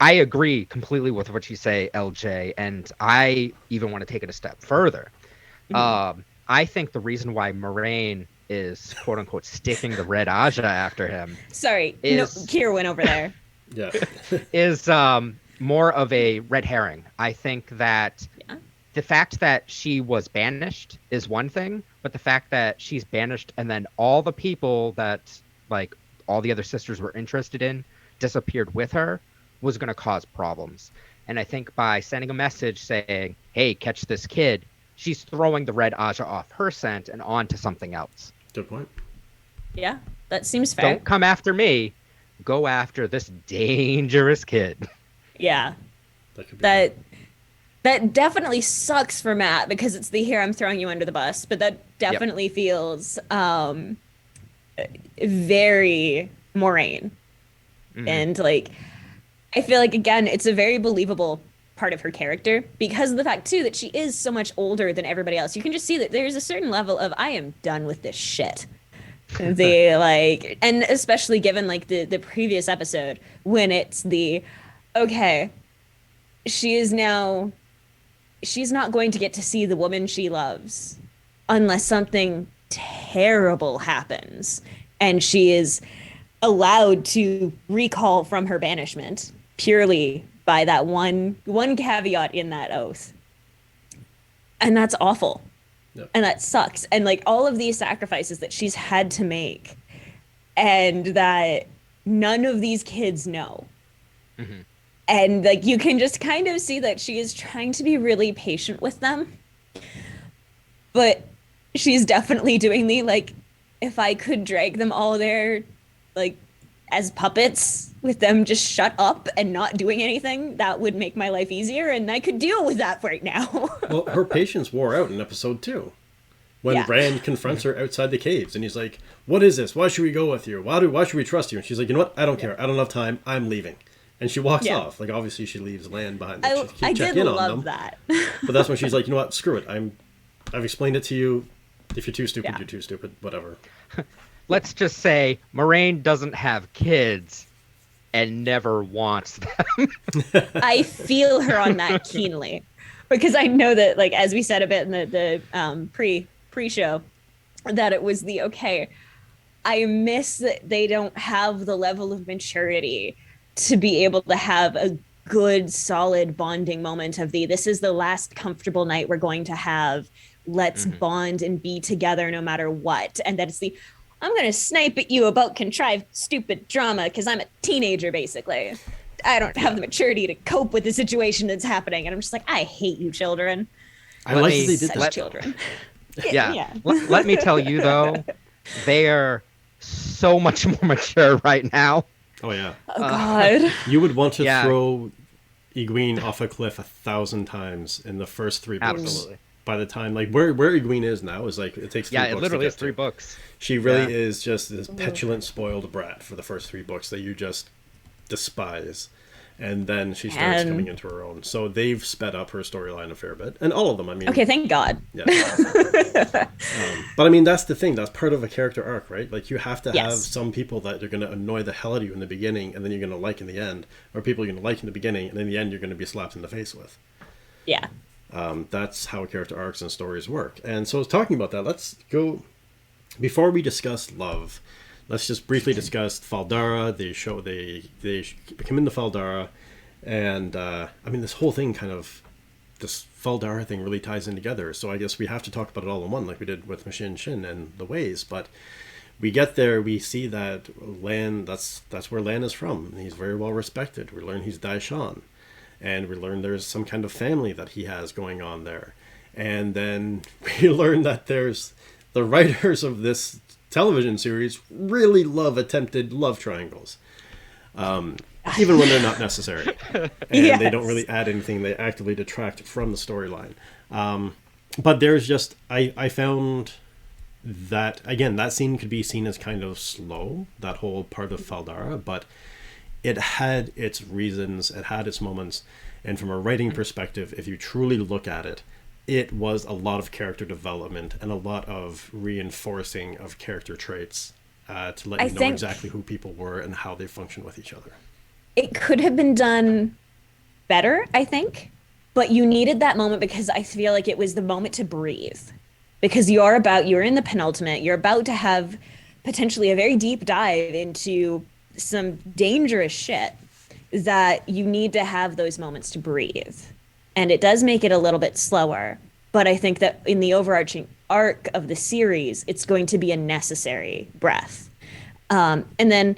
I agree completely with what you say, LJ, and I even want to take it a step further. I think the reason why Moraine is quote unquote sticking the red Aja after him Sorry, no, is Kier went over there. Yeah. is more of a red herring. I think that Yeah. the fact that she was banished is one thing, but the fact that she's banished and then all the people that like all the other sisters were interested in disappeared with her was going to cause problems. And I think by sending a message saying, "Hey, catch this kid," she's throwing the red Aja off her scent and onto something else. Good point. Yeah, that seems fair. Don't come after me. Go after this dangerous kid. Yeah, That could be that definitely sucks for Matt because it's the here I'm throwing you under the bus, but that definitely feels very Moraine. And like I feel like again it's a very believable part of her character because of the fact too that she is so much older than everybody else. You can just see that there's a certain level of I am done with this shit. They like, and especially given like the previous episode when it's the okay, she's not going to get to see the woman she loves unless something terrible happens and she is allowed to recall from her banishment purely by that one caveat in that oath. And that's awful. Yep. And that sucks. And like all of these sacrifices that she's had to make and that none of these kids know. And like you can just kind of see that she is trying to be really patient with them. But she's definitely doing the like if I could drag them all there like as puppets with them just shut up and not doing anything, that would make my life easier and I could deal with that right now. Well, her patience wore out in episode 2. When Yeah. Rand confronts her outside the caves and he's like, "What is this? Why should we go with you? Why should we trust you?" And she's like, "You know what? I don't care. I don't have time. I'm leaving." And she walks Yeah. off. Like obviously she leaves Land behind. I She check did in on love them. that. But that's when she's like, "You know what? Screw it. I've explained it to you. If you're too stupid, Yeah. you're too stupid. Whatever." Let's just say Moraine doesn't have kids and never wants them. I feel her on that keenly because I know that, like, as we said a bit in the pre-show, that it was the okay. I miss that they don't have the level of maturity to be able to have a good, solid bonding moment of this is the last comfortable night we're going to have. Let's bond and be together no matter what. And that it's I'm going to snipe at you about contrived, stupid drama because I'm a teenager, basically. I don't have the maturity to cope with the situation that's happening. And I'm just like, I hate you, children. I like that they did Such that. children. Yeah. Let me tell you, though, they are so much more mature right now. Oh yeah. Oh, God. You would want to Yeah. throw Egwene off a cliff 1,000 times in the first 3 books. Absolutely. By the time, like where Egwene is now is like it takes 3 Yeah, books it literally to is get 3 to. books. She really Yeah. is just this petulant, spoiled brat for the first 3 books that you just despise, and then she starts And- coming into her own. So they've sped up her storyline a fair bit, and all of them. I mean, Okay, thank God. yeah. But I mean, that's the thing. That's part of a character arc, right? Like you have to have Yes. some people that are going to annoy the hell out of you in the beginning, and then you're going to like in the end, or people you're going to like in the beginning, and in the end you're going to be slapped in the face with. Yeah. That's how character arcs and stories work. And so, talking about that, let's go. Before we discuss love, let's just briefly discuss Faldara. They come into Faldara, and I mean, this whole thing this Faldara thing really ties in together. So I guess we have to talk about it all in one, like we did with Machin Shin and the Ways. But we get there, we see that Lan. That's where Lan is from. And he's very well respected. We learn he's Daishan. And we learn there's some kind of family that he has going on there. And then we learn that there's the writers of this television series really love attempted love triangles. Even when they're not necessary. And they don't really add anything. They actively detract from the storyline. But there's just, I found that, again, that scene could be seen as kind of slow, that whole part of Faldara, but it had its reasons, it had its moments, and from a writing perspective, if you truly look at it, it was a lot of character development and a lot of reinforcing of character traits to let you know exactly who people were and how they function with each other. It could have been done better, I think, but you needed that moment because I feel like it was the moment to breathe. Because you're in the penultimate, you're about to have potentially a very deep dive into some dangerous shit, that you need to have those moments to breathe. And it does make it a little bit slower, but I think that in the overarching arc of the series, it's going to be a necessary breath. And then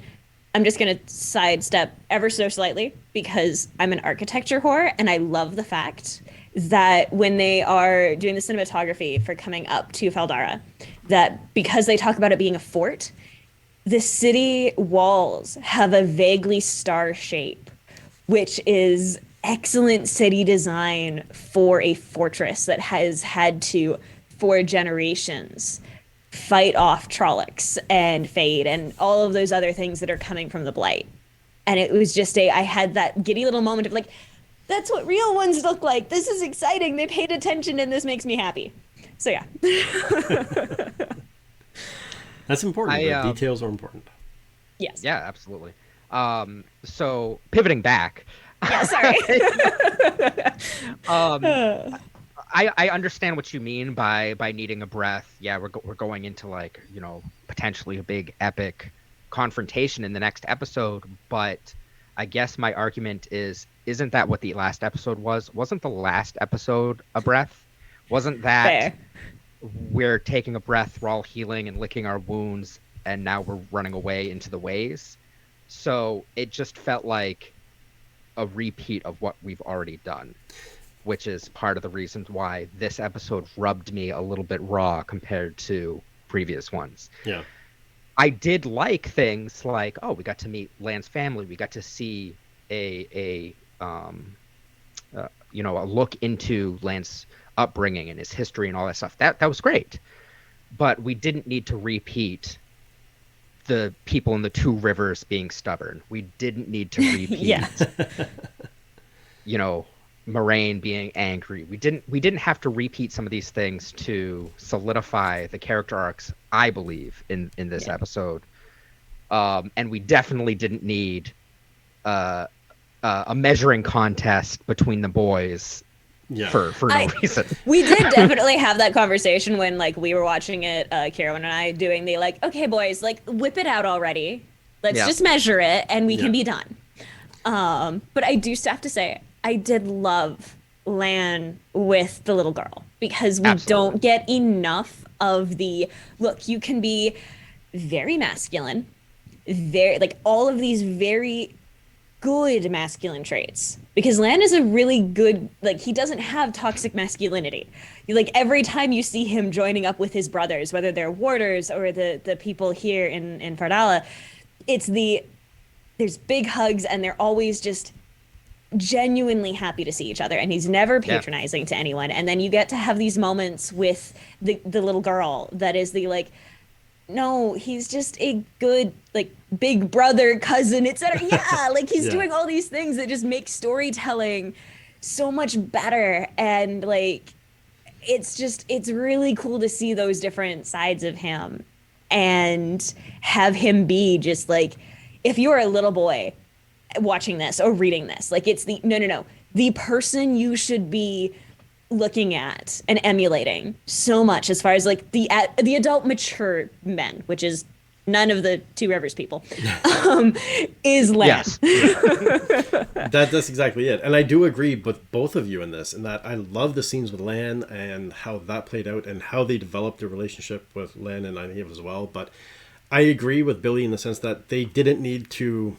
I'm just going to sidestep ever so slightly because I'm an architecture whore, and I love the fact that when they are doing the cinematography for coming up to Faldara, that because they talk about it being a fort, the city walls have a vaguely star shape, which is excellent city design for a fortress that has had to, for generations, fight off Trollocs and Fade and all of those other things that are coming from the Blight. And it was just I had that giddy little moment of like, that's what real ones look like. This is exciting. They paid attention and this makes me happy. So yeah. That's important. The details are important. Yes. Yeah, absolutely. So pivoting back. Yeah, sorry. I understand what you mean by needing a breath. Yeah, we're going into like, you know, potentially a big epic confrontation in the next episode, but I guess my argument is, isn't that what the last episode was? Wasn't the last episode a breath? Wasn't that Fair. We're taking a breath, we're all healing and licking our wounds, and now we're running away into the ways? So it just felt like a repeat of what we've already done, which is part of the reasons why this episode rubbed me a little bit raw compared to previous ones. Yeah. I did like things like, oh, we got to meet Lan's family. We got to see a look into Lan's upbringing and his history and all that stuff. That was great. But we didn't need to repeat the people in the Two Rivers being stubborn. We didn't need to repeat, Moraine being angry. We didn't have to repeat some of these things to solidify the character arcs, I believe, in this episode. And we definitely didn't need a measuring contest between the boys for no reason. We did definitely have that conversation when like we were watching it, Kieran and I doing the like, okay boys, like whip it out already. Let's just measure it and we can be done. But I do have to say, I did love Lan with the little girl because we don't get enough of the look. You can be very masculine, very like all of these very good masculine traits, because Lan is a really good, like he doesn't have toxic masculinity. Like every time you see him joining up with his brothers, whether they're warders or the people here in Fardala, there's big hugs and they're always just genuinely happy to see each other, and he's never patronizing to anyone. And then you get to have these moments with the little girl that is the like, no, he's just a good like big brother, cousin, etc. Yeah, like he's doing all these things that just make storytelling so much better. And like it's really cool to see those different sides of him and have him be just like, if you're a little boy watching this or reading this, like it's the person you should be looking at and emulating so much as far as like the adult mature men, which is none of the Two Rivers people, is Lan. Yes. That's exactly it. And I do agree with both of you in this, in that I love the scenes with Lan and how that played out and how they developed their relationship with Lan and Nynaeve as well. But I agree with Billy in the sense that they didn't need to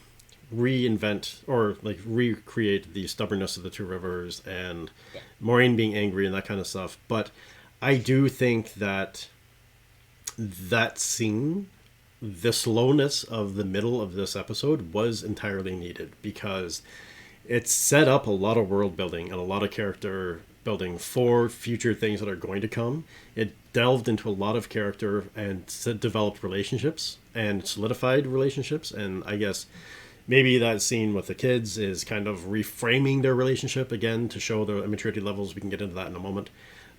reinvent or like recreate the stubbornness of the Two Rivers and Moraine being angry and that kind of stuff. But I do think that scene, the slowness of the middle of this episode, was entirely needed because it set up a lot of world building and a lot of character building for future things that are going to come. It delved into a lot of character and developed relationships and solidified relationships, and I guess maybe that scene with the kids is kind of reframing their relationship again to show the immaturity levels. We can get into that in a moment.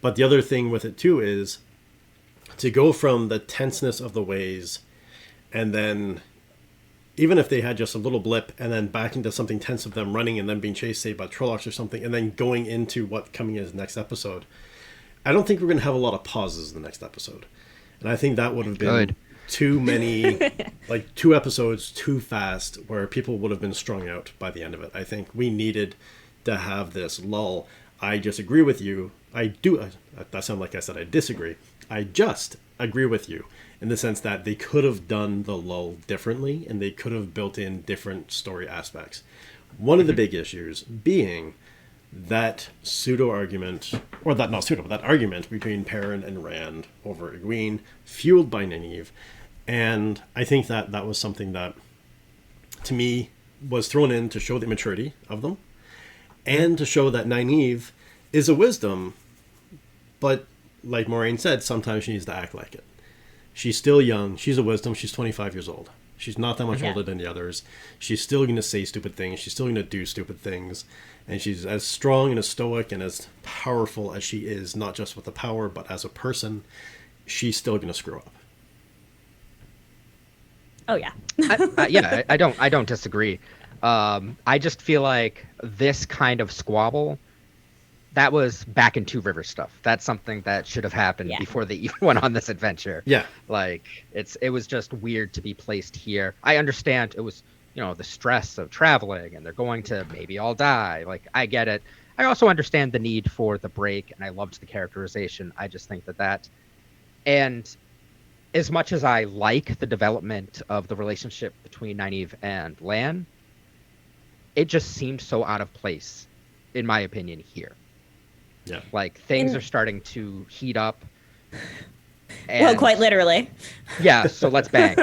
But the other thing with it too is to go from the tenseness of the ways, and then even if they had just a little blip and then back into something tense of them running and then being chased, say, by Trollocs or something, and then going into what coming is next episode, I don't think we're going to have a lot of pauses in the next episode. And I think that would have been too many, like 2 episodes too fast where people would have been strung out by the end of it. I think we needed to have this lull. I just agree with you. That sounds like I said I disagree. I just agree with you in the sense that they could have done the lull differently and they could have built in different story aspects. One of the big issues being that pseudo-argument, or that not pseudo, but that argument between Perrin and Rand over Egwene, fueled by Nynaeve. And I think that that was something that, to me, was thrown in to show the immaturity of them and to show that Nynaeve is a wisdom, but like Moiraine said, sometimes she needs to act like it. She's still young. She's a wisdom. She's 25 years old. She's not that much older than the others. She's still going to say stupid things. She's still going to do stupid things. And she's as strong and as stoic and as powerful as she is, not just with the power, but as a person, she's still going to screw up. Oh, yeah. I don't disagree. I just feel like this kind of squabble, that was back in Two Rivers stuff. That's something that should have happened before they even went on this adventure. Yeah. Like, it was just weird to be placed here. I understand it was, the stress of traveling and they're going to maybe all die. Like, I get it. I also understand the need for the break, and I loved the characterization. I just think that and as much as I like the development of the relationship between Nynaeve and Lan, it just seemed so out of place, in my opinion, here. Yeah. Like, things are starting to heat up. Well, quite literally. Yeah, so let's bang.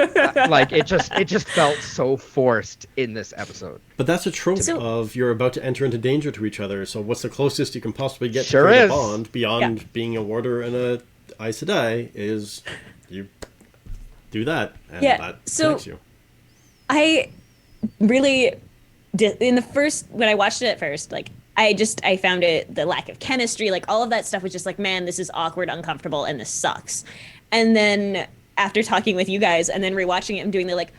Like, it just felt so forced in this episode. But that's a trope of you're about to enter into danger to each other, so what's the closest you can possibly get Sure to create is. a bond beyond being a warder and a Aes Sedai is you do that, and that connects you. I really did, when I watched it at first, like, I found it, the lack of chemistry, like all of that stuff was just like, man, this is awkward, uncomfortable, and this sucks. And then after talking with you guys and then rewatching it, I'm doing the like,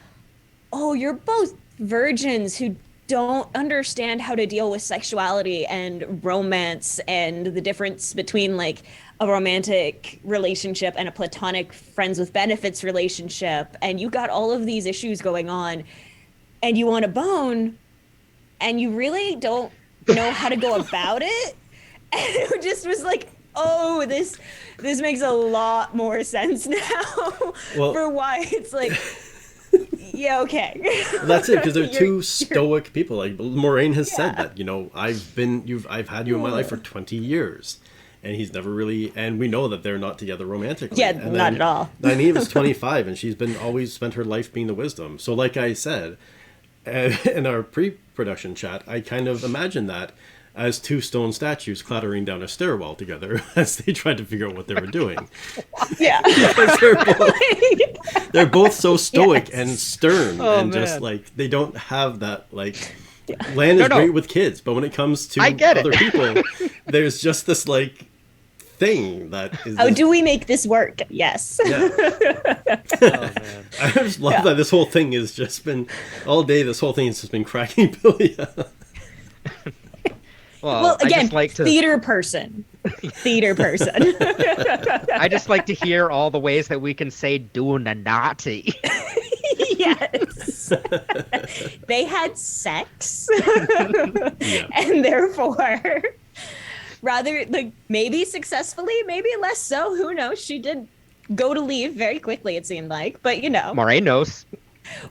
oh, you're both virgins who don't understand how to deal with sexuality and romance and the difference between like a romantic relationship and a platonic friends with benefits relationship. And you got all of these issues going on and you want a bone and you really don't know how to go about it. And it just was like, oh, this makes a lot more sense now for why it's like, yeah, okay. That's it, because they're two stoic people. Like Moiraine has said that, I've had you in my life for 20 years. And he's never really, and we know that they're not together romantically. Yeah, and not at all. Nynaeve is 25 and she's always spent her life being the wisdom. So like I said, in our pre-production chat, I kind of imagined that as two stone statues clattering down a stairwell together as they tried to figure out what they were doing. Yeah. Because they're both so stoic and stern just like, they don't have that like, Lan is great with kids, but when it comes to other people, there's just this like thing that is... Oh, do we make this work? Yes. Yeah. I just love that this whole thing has just been, all day this whole thing has just been cracking Billy up. Well, again, theater person. I just like to hear all the ways that we can say doing a naughty. Yes. They had sex. And therefore, rather, like, maybe successfully, maybe less so. Who knows? She did go to leave very quickly, it seemed like. But, Moiraine knows.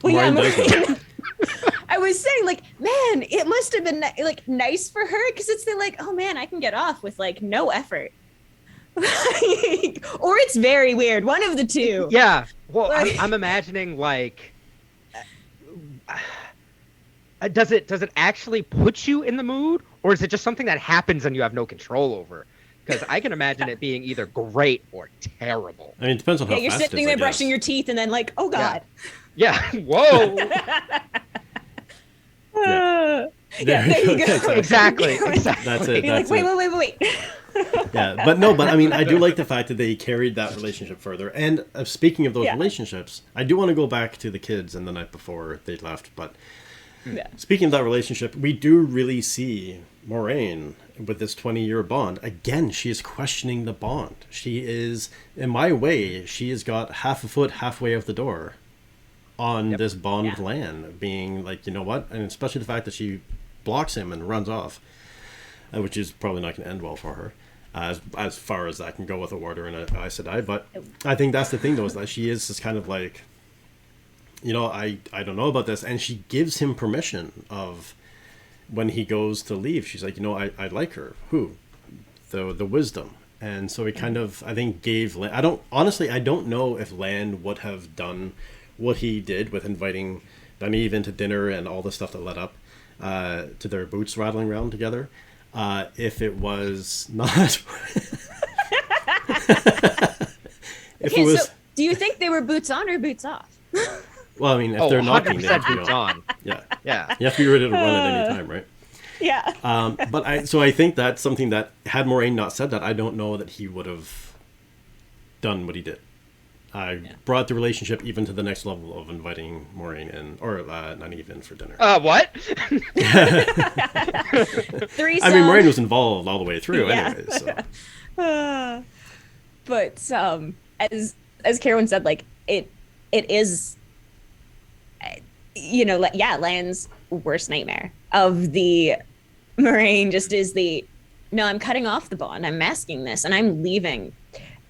Well, Moiraine I was saying, like, man, it must have been like nice for her because it's like, oh man, I can get off with like no effort. Or it's very weird. One of the two. Yeah. Well, I'm imagining like, does it actually put you in the mood, or is it just something that happens and you have no control over? Because I can imagine it being either great or terrible. I mean, it depends on how you're sitting there brushing your teeth and then like, oh god. Yeah. Whoa. Yeah, there you go. Exactly. That's it. You're like, That's wait, it. wait. Yeah, but I mean, I do like the fact that they carried that relationship further. And speaking of those Yeah. relationships, I do want to go back to the kids and the night before they left. But Yeah. speaking of that relationship, we do really see Moraine with this 20-year bond. Again, she is questioning the bond. She is, in my way, she has got half a foot halfway out the door on this bond with Yeah. Lan, being like, you know what? And especially the fact that she blocks him and runs off, which is probably not going to end well for her, as far as that can go with a warder and a Aes Sedai. But I think that's the thing, though, is that she is just kind of like, you know, I don't know about this. And she gives him permission of when he goes to leave. She's like, you know, I like her. Who? The wisdom. And so it kind of, I think, gave Lan, I don't know if Lan would have done what he did with inviting Nynaeve into dinner and all the stuff that led up to their boots rattling around together. If it was not, if it was, So, do you think they were boots on or boots off? well, I mean, if Oh, they're knocking, 100% then, you boots know, on. yeah, Yeah. you have to be ready to run at any time, right? Yeah. But I think that's something that, had Moraine not said that, I don't know that he would have done what he did. Brought the relationship even to the next level of inviting Moraine in, or Nynaeve in for dinner. What? Threesome. I mean, Moraine was involved all the way through, Yeah. anyways. So. But as Carolyn said, like it is, you know, Lan's worst nightmare of the Moraine just is the, no, I'm cutting off the bond, I'm masking this, and I'm leaving.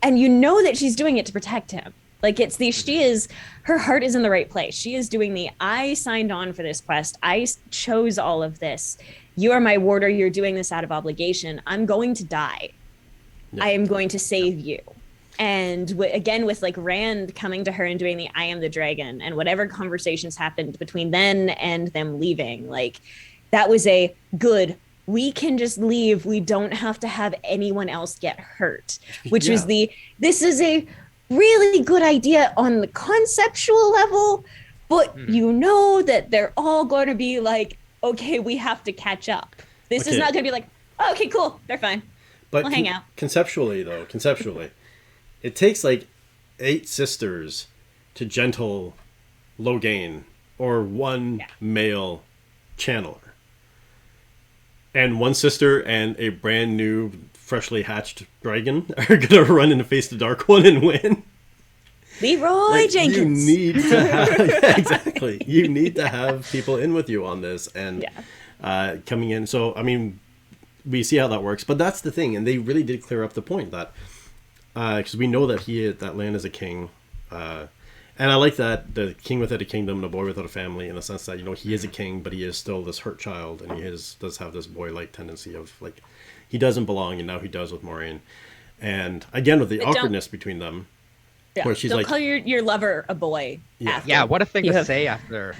And you know that she's doing it to protect him. Like her heart is in the right place. She is doing I signed on for this quest. I chose all of this. You are my warder. You're doing this out of obligation. I'm going to die. Yeah. I am going to save you. And again, with like Rand coming to her and doing I am the dragon, and whatever conversations happened between then and them leaving, like that was a good, we can just leave. We don't have to have anyone else get hurt, which was this is a really good idea on the conceptual level, but you know that they're all going to be like, okay, we have to catch up. This is not going to be like, oh, okay, cool, they're fine. But We'll hang out. Conceptually, it takes like 8 sisters to gentle Logain or one male channeler. And one sister and a brand new, freshly hatched dragon are going to run in the face the Dark One and win. Leroy Jenkins. You need to have, exactly. You need to have people in with you on this and coming in. So, I mean, we see how that works. But that's the thing. And they really did clear up the point that, because we know that that Lan is a king. And I like that, the king without a kingdom, the boy without a family, in the sense that, you know, he is a king, but he is still this hurt child, and he does have this boy-like tendency of, like, he doesn't belong, and now he does with Moraine. And, again, with the awkwardness between them, where she's don't like... call your lover a boy after. Yeah, what a thing to say after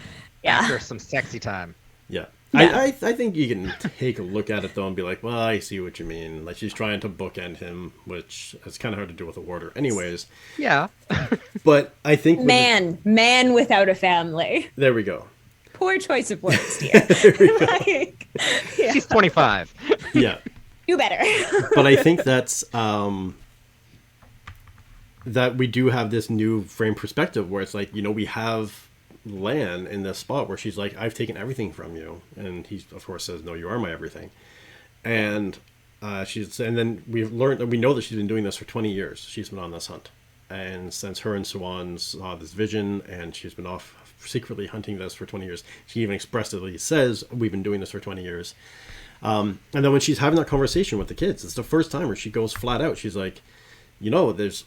some sexy time. Yeah. Yeah. I think you can take a look at it, though, and be like, well, I see what you mean. Like, she's trying to bookend him, which is kind of hard to do with a warder. Anyways. Yeah. But I think... Man without a family. There we go. Poor choice of words, dear. Like, She's 25. Yeah. Do better. But I think that's... that we do have this new frame perspective where it's like, you know, we have Lan in this spot where she's like, I've taken everything from you, and he of course says, no, you are my everything. And and then we've learned that we know that she's been doing this for 20 years. She's been on this hunt, and since her and Siuan saw this vision, and she's been off secretly hunting this for 20 years. She even expressly says, we've been doing this for 20 years. And then when she's having that conversation with the kids, it's the first time where she goes flat out. She's like, you know, there's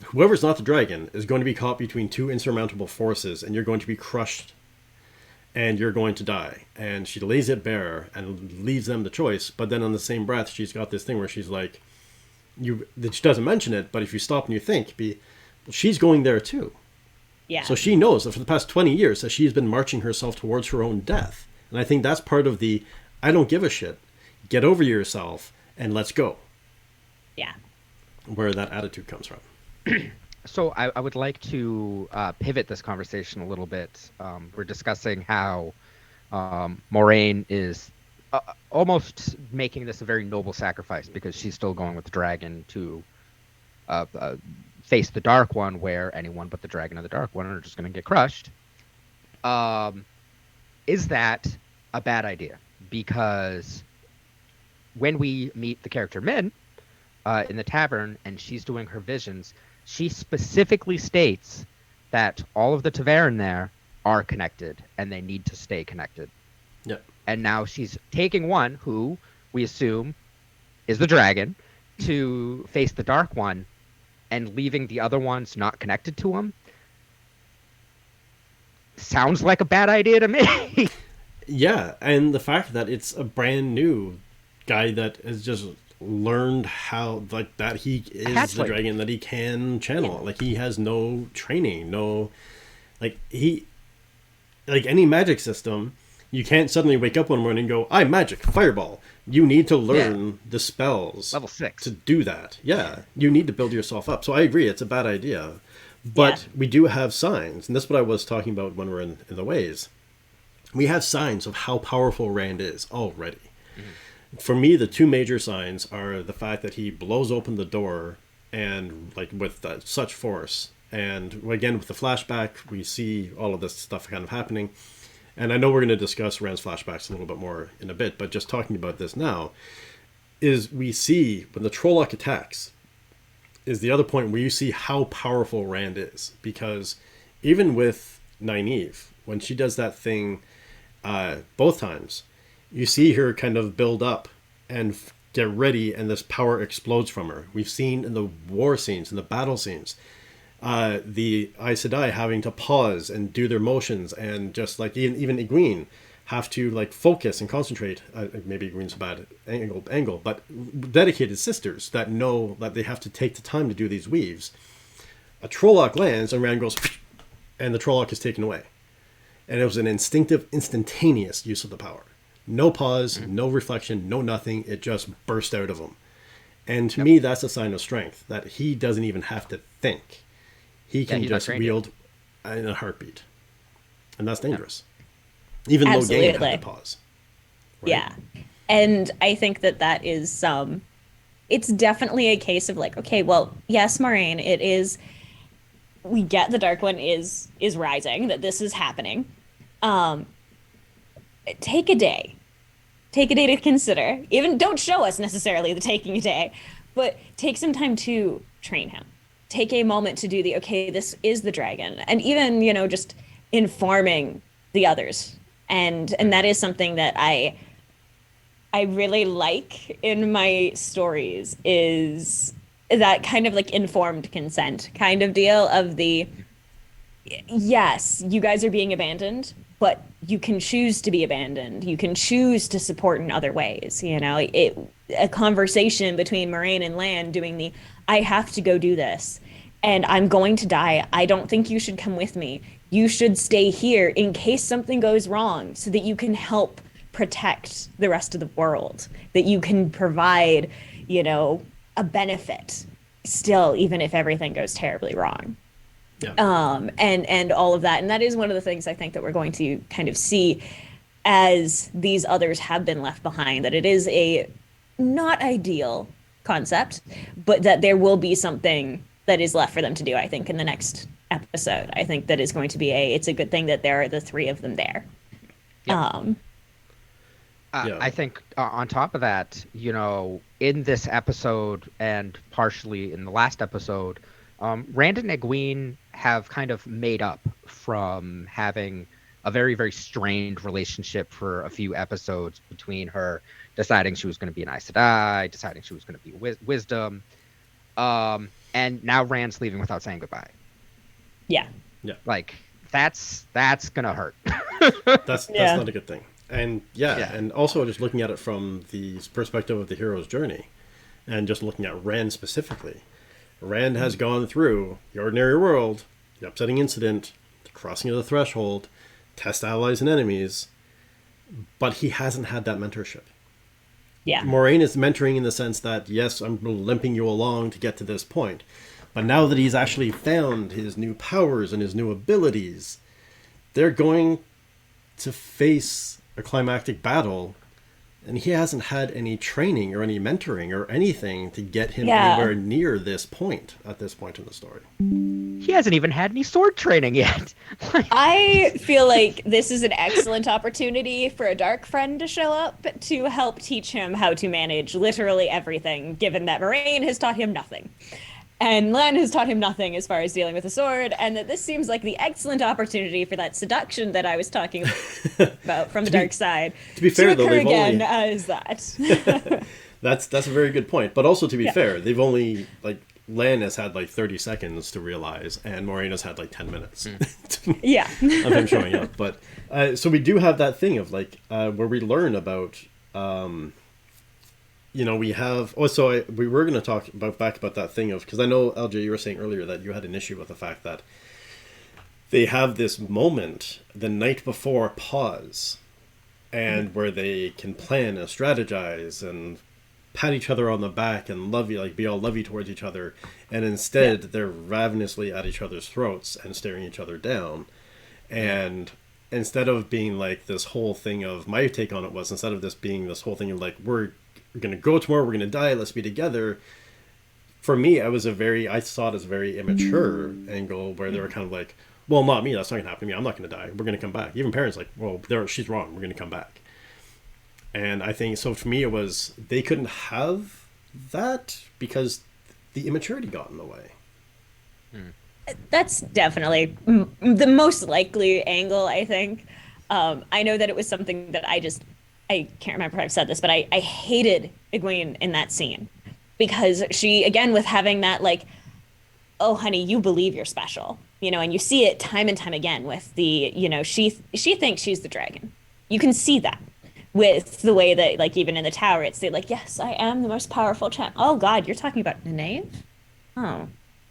whoever's not the dragon is going to be caught between 2 insurmountable forces, and you're going to be crushed, and you're going to die. And she lays it bare and leaves them the choice. But then on the same breath, she's got this thing where she's like, that she doesn't mention it, but if you stop and you think, she's going there too. Yeah. So she knows that for the past 20 years that she's been marching herself towards her own death. And I think that's part of the, I don't give a shit, get over yourself and let's go. Yeah. Where that attitude comes from. So I would like to pivot this conversation a little bit. We're discussing how Moraine is almost making this a very noble sacrifice because she's still going with the dragon to face the Dark One, where anyone but the dragon and the Dark One are just going to get crushed. Is that a bad idea? Because when we meet the character Min in the tavern and she's doing her visions, she specifically states that all of the Taveran there are connected and they need to stay connected. Yep. And now she's taking one who we assume is the dragon to face the Dark One and leaving the other ones not connected to him. Sounds like a bad idea to me. Yeah, and the fact that it's a brand new guy that has just learned how, like, that he is the dragon, that he can channel. Like, he has no training, no, like, like any magic system, you can't suddenly wake up one morning and go, I'm magic, fireball. You need to learn the spells. Level 6. To do that. Yeah, you need to build yourself up. So I agree, it's a bad idea. But we do have signs, and that's what I was talking about when we're in the ways. We have signs of how powerful Rand is already. Mm-hmm. For me, the two major signs are the fact that he blows open the door and, like, with such force. And again, with the flashback, we see all of this stuff kind of happening. And I know we're going to discuss Rand's flashbacks a little bit more in a bit, but just talking about this now, is we see when the Trolloc attacks, is the other point where you see how powerful Rand is. Because even with Nynaeve, when she does that thing both times, you see her kind of build up and get ready, and this power explodes from her. We've seen in the war scenes, in the battle scenes, the Aes Sedai having to pause and do their motions, and just like even Egwene have to like focus and concentrate. Maybe Egwene's a bad angle, but dedicated sisters that know that they have to take the time to do these weaves. A Trolloc lands and Rand goes, and the Trolloc is taken away. And it was an instinctive, instantaneous use of the power. No pause, no reflection, no nothing. It just burst out of him. And to me, that's a sign of strength, that he doesn't even have to think. He can just wield in a heartbeat. And that's dangerous. Even though Logain had to pause. Right? Yeah. And I think that is, it's definitely a case of like, okay, well, yes, Moiraine, it is, we get the Dark One is rising, that this is happening. Take a day to consider. Even don't show us necessarily the taking a day, but take some time to train him. Take a moment to do okay, this is the dragon. And even, just informing the others. And that is something that I really like in my stories, is that kind of like informed consent kind of deal of yes, you guys are being abandoned, but you can choose to be abandoned. You can choose to support in other ways. A conversation between Moiraine and Lan doing I have to go do this and I'm going to die. I don't think you should come with me. You should stay here in case something goes wrong so that you can help protect the rest of the world, that you can provide, a benefit still, even if everything goes terribly wrong. Yeah. And all of that. And that is one of the things I think that we're going to kind of see as these others have been left behind, that it is a not ideal concept, but that there will be something that is left for them to do, I think, in the next episode. I think that is going to be it's a good thing that there are the three of them there. Yep. I think on top of that, in this episode and partially in the last episode, Rand and Egwene have kind of made up from having a very, very strained relationship for a few episodes, between her deciding she was going to be an Aes Sedai, deciding she was going to be Wisdom, and now Rand's leaving without saying goodbye. Yeah. Like, that's going to hurt. That's not a good thing. And and also just looking at it from the perspective of the hero's journey, and just looking at Rand specifically. Rand has gone through the ordinary world, the upsetting incident, the crossing of the threshold, test allies and enemies, but he hasn't had that mentorship. Yeah. Moiraine is mentoring in the sense that, yes, I'm limping you along to get to this point, but now that he's actually found his new powers and his new abilities, they're going to face a climactic battle And he hasn't had any training or any mentoring or anything to get him Yeah. anywhere near this point at this point in the story. He hasn't even had any sword training yet. I feel like this is an excellent opportunity for a dark friend to show up to help teach him how to manage literally everything, given that Moraine has taught him nothing. And Len has taught him nothing as far as dealing with a sword, and that this seems like the excellent opportunity for that seduction that I was talking about from the dark side to be fair, though, occur they've again only- as that. That's a very good point. But also, to be Yeah. fair, they've only, like, Lan has had like 30 seconds to realize, and Moraine has had like 10 minutes Yeah. of him showing up. But so we do have that thing of like where we learn about, we have. Oh, so we were going to talk back about that thing of, because I know LJ, you were saying earlier that you had an issue with the fact that they have this moment the night before pause, and where they can plan and strategize and pat each other on the back and love you, like be all lovey towards each other, and instead they're ravenously at each other's throats and staring each other down. And instead of being like this whole thing of, my take on it was, instead of this being this whole thing of like, we're gonna go tomorrow, we're gonna die, let's be together, for me I saw it as a very immature angle where they were kind of like, well, not me, that's not gonna happen to me, I'm not gonna die, we're gonna come back. Even parents like, well, she's wrong, we're gonna come back. And I think, so for me, it was, they couldn't have that because the immaturity got in the way. That's definitely the most likely angle, I think. I know that it was something that I can't remember if I've said this, but I hated Egwene in that scene. Because she, again, with having that, like, oh, honey, you believe you're special. And you see it time and time again with the, she thinks she's the dragon. You can see that. With the way that, like, even in the tower, it's like, yes, I am the most powerful champ. Oh, God, you're talking about Nynaeve? Oh.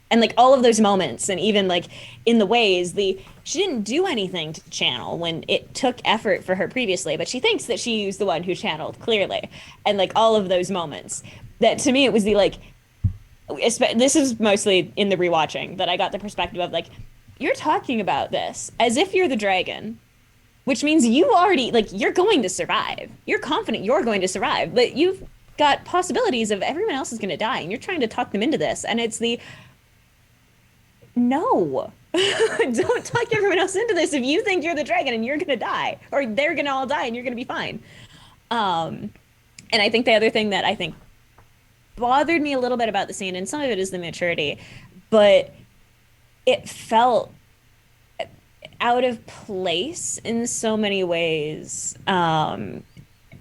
And, like, all of those moments, and even, like, in the ways, she didn't do anything to channel when it took effort for her previously, but she thinks that she's the one who channeled, clearly. And, like, all of those moments. That, to me, it was the, like, this is mostly in the rewatching, that I got the perspective of, like, you're talking about this as if you're the dragon, which means you already, like, you're going to survive. You're confident you're going to survive, but you've got possibilities of everyone else is going to die, and you're trying to talk them into this. And it's no, don't talk everyone else into this if you think you're the dragon and you're going to die, or they're going to all die and you're going to be fine. And I think the other thing that I think bothered me a little bit about the scene, and some of it is the maturity, but it felt out of place in so many ways,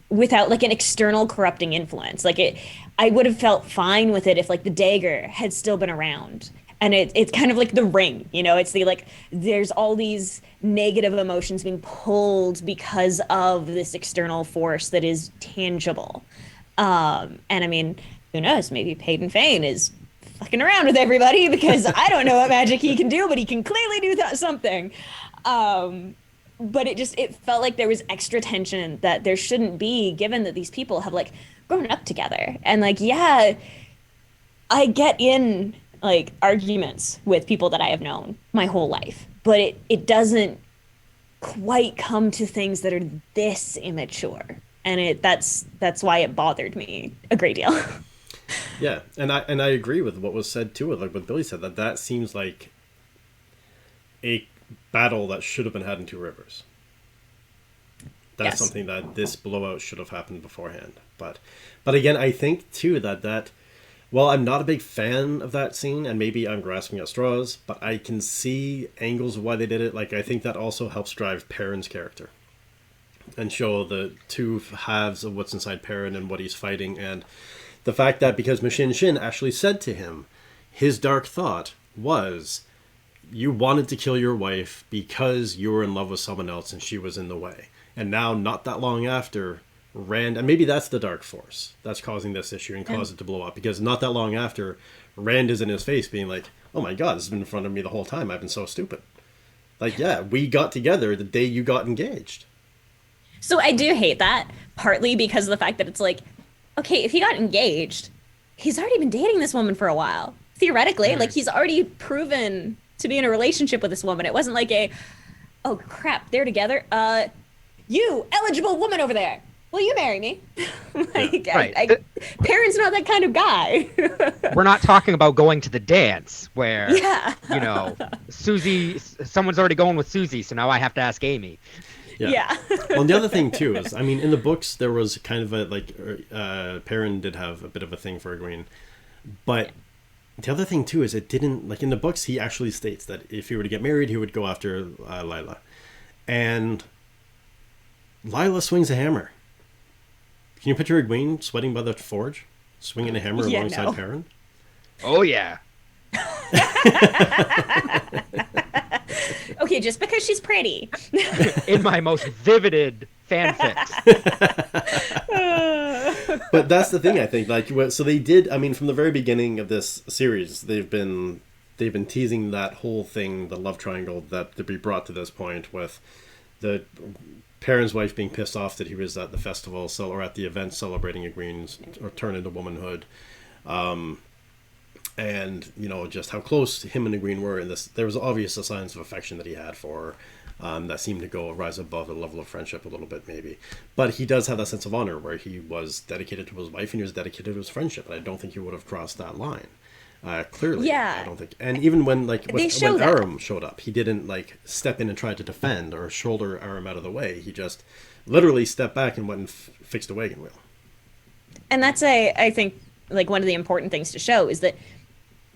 without like an external corrupting influence. I would have felt fine with it if like the dagger had still been around. And it's kind of like the ring, it's there's all these negative emotions being pulled because of this external force that is tangible. And I mean, who knows, maybe Peyton Fane is fucking around with everybody, because I don't know what magic he can do, but he can clearly do something. But it felt like there was extra tension that there shouldn't be, given that these people have like grown up together. And I get in like arguments with people that I have known my whole life, but it doesn't quite come to things that are this immature. And that's why it bothered me a great deal. Yeah, and I agree with what was said too, like what Billy said, that seems like a battle that should have been had in Two Rivers. That's something that this blowout should have happened beforehand. But again, I think too that well, I'm not a big fan of that scene, and maybe I'm grasping at straws, but I can see angles of why they did it. Like, I think that also helps drive Perrin's character and show the two halves of what's inside Perrin and what he's fighting. And the fact that, because Mushin Shin actually said to him, his dark thought was, you wanted to kill your wife because you were in love with someone else and she was in the way. And now, not that long after, Rand, and maybe that's the dark force that's causing this issue and caused it to blow up, because not that long after, Rand is in his face being like, oh my god, this has been in front of me the whole time, I've been so stupid. Like, yeah, we got together the day you got engaged. So I do hate that, partly because of the fact that it's like, okay, if he got engaged, he's already been dating this woman for a while. Theoretically, like, he's already proven to be in a relationship with this woman. It wasn't like oh crap, they're together. You, eligible woman over there, will you marry me? Like, Right. Perrin's not that kind of guy. We're not talking about going to the dance where, Yeah. Susie, someone's already going with Susie, so now I have to ask Amy. Yeah. Well, and the other thing too is, I mean, in the books there was kind of a like, Perrin did have a bit of a thing for Egwene, but the other thing too is it didn't, like, in the books he actually states that if he were to get married he would go after Lila, and Lila swings a hammer. Can you picture Egwene sweating by the forge, swinging a hammer Yeah, alongside no. Perrin? Oh, yeah. Okay, just because she's pretty. In my most vivid fanfics. But that's the thing, I think. Like, so they did. I mean, from the very beginning of this series, they've been teasing that whole thing, the love triangle that to be brought to this point, with the Perrin's wife being pissed off that he was at the festival, or at the event celebrating Egwene's return into womanhood, and just how close him and Egwene were in this. There was obvious signs of affection that he had for her. That seemed to rise above the level of friendship a little bit, maybe. But he does have that sense of honor where he was dedicated to his wife and he was dedicated to his friendship. And I don't think he would have crossed that line. Clearly. Yeah. I don't think. And even when, like, They when show that. Aram showed up, he didn't, like, step in and try to defend or shoulder Aram out of the way. He just literally stepped back and went and fixed a wagon wheel. And that's I think, like, one of the important things to show is that,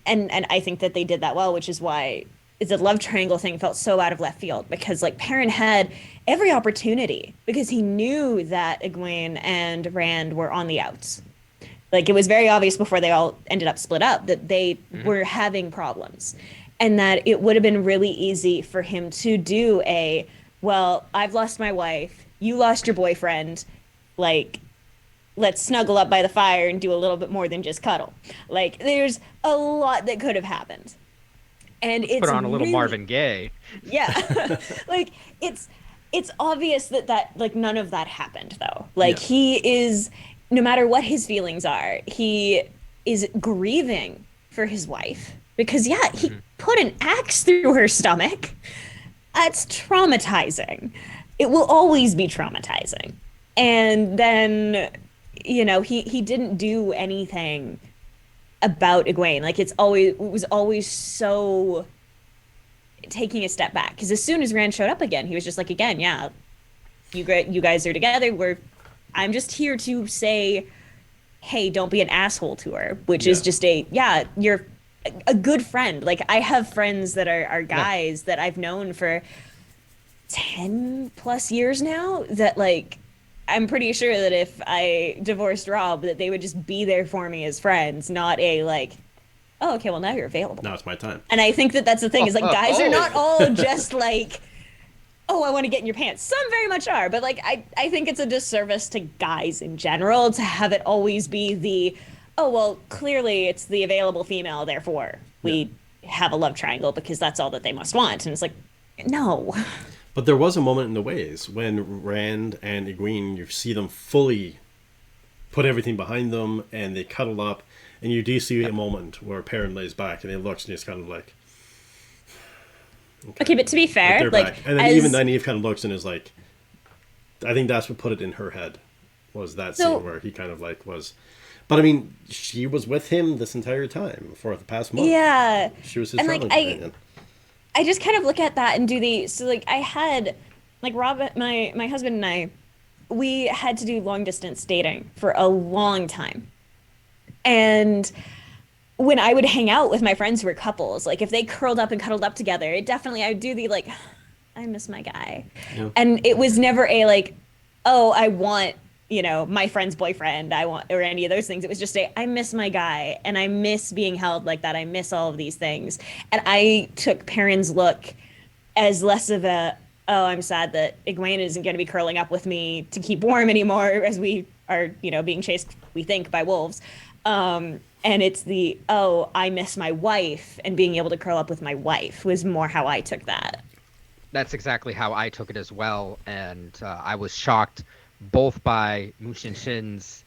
and I think that they did that well, which is why the love triangle thing felt so out of left field, because, like, Perrin had every opportunity because he knew that Egwene and Rand were on the outs. Like, it was very obvious before they all ended up split up that they were having problems, and that it would have been really easy for him to do well, I've lost my wife, you lost your boyfriend, like, let's snuggle up by the fire and do a little bit more than just cuddle. Like, there's a lot that could have happened. And it's Put on a little really, Marvin Gaye. yeah. Like, it's obvious that like none of that happened, though. Like, Yeah. he is, no matter what his feelings are, he is grieving for his wife because, yeah, he put an axe through her stomach. That's traumatizing. It will always be traumatizing. And then, he didn't do anything about Egwene. Like, it was always so taking a step back, because as soon as Rand showed up again, he was just like, again, yeah, you guys are together. I'm just here to say, hey, don't be an asshole to her, which is just you're a good friend. Like, I have friends that are guys that I've known for 10 plus years now that, like, I'm pretty sure that if I divorced Rob, that they would just be there for me as friends, not like, oh, okay, well, now you're available. Now it's my time. And I think that that's the thing, is, like, guys are not all just like, oh, I want to get in your pants. Some very much are, but, like, I think it's a disservice to guys in general to have it always be oh, well, clearly it's the available female, therefore we have a love triangle because that's all that they must want. And it's like, no. But there was a moment in the Ways when Rand and Egwene, you see them fully put everything behind them and they cuddle up, and you do see a moment where Perrin lays back and he looks and he's kind of like, Okay, but to be fair, they're like, back. And then even Nynaeve kind of looks and is like, I think that's what put it in her head, was that scene where he kind of like was. But I mean, she was with him this entire time for the past month. yeah, She was his and, like, traveling companion. I just kind of look at that and like, I had, like, Rob, my husband and I, we had to do long distance dating for a long time. And when I would hang out with my friends who were couples, like, if they curled up and cuddled up together, I would do the, like, I miss my guy. Yeah. And it was never like, oh, I want, my friend's boyfriend, or any of those things. It was just I miss my guy, and I miss being held like that. I miss all of these things. And I took Perrin's look as less of a, oh, I'm sad that Egwene isn't going to be curling up with me to keep warm anymore, as we are, being chased, we think, by wolves. And it's the, oh, I miss my wife, and being able to curl up with my wife was more how I took that. That's exactly how I took it as well, and I was shocked both by Mushin Shin's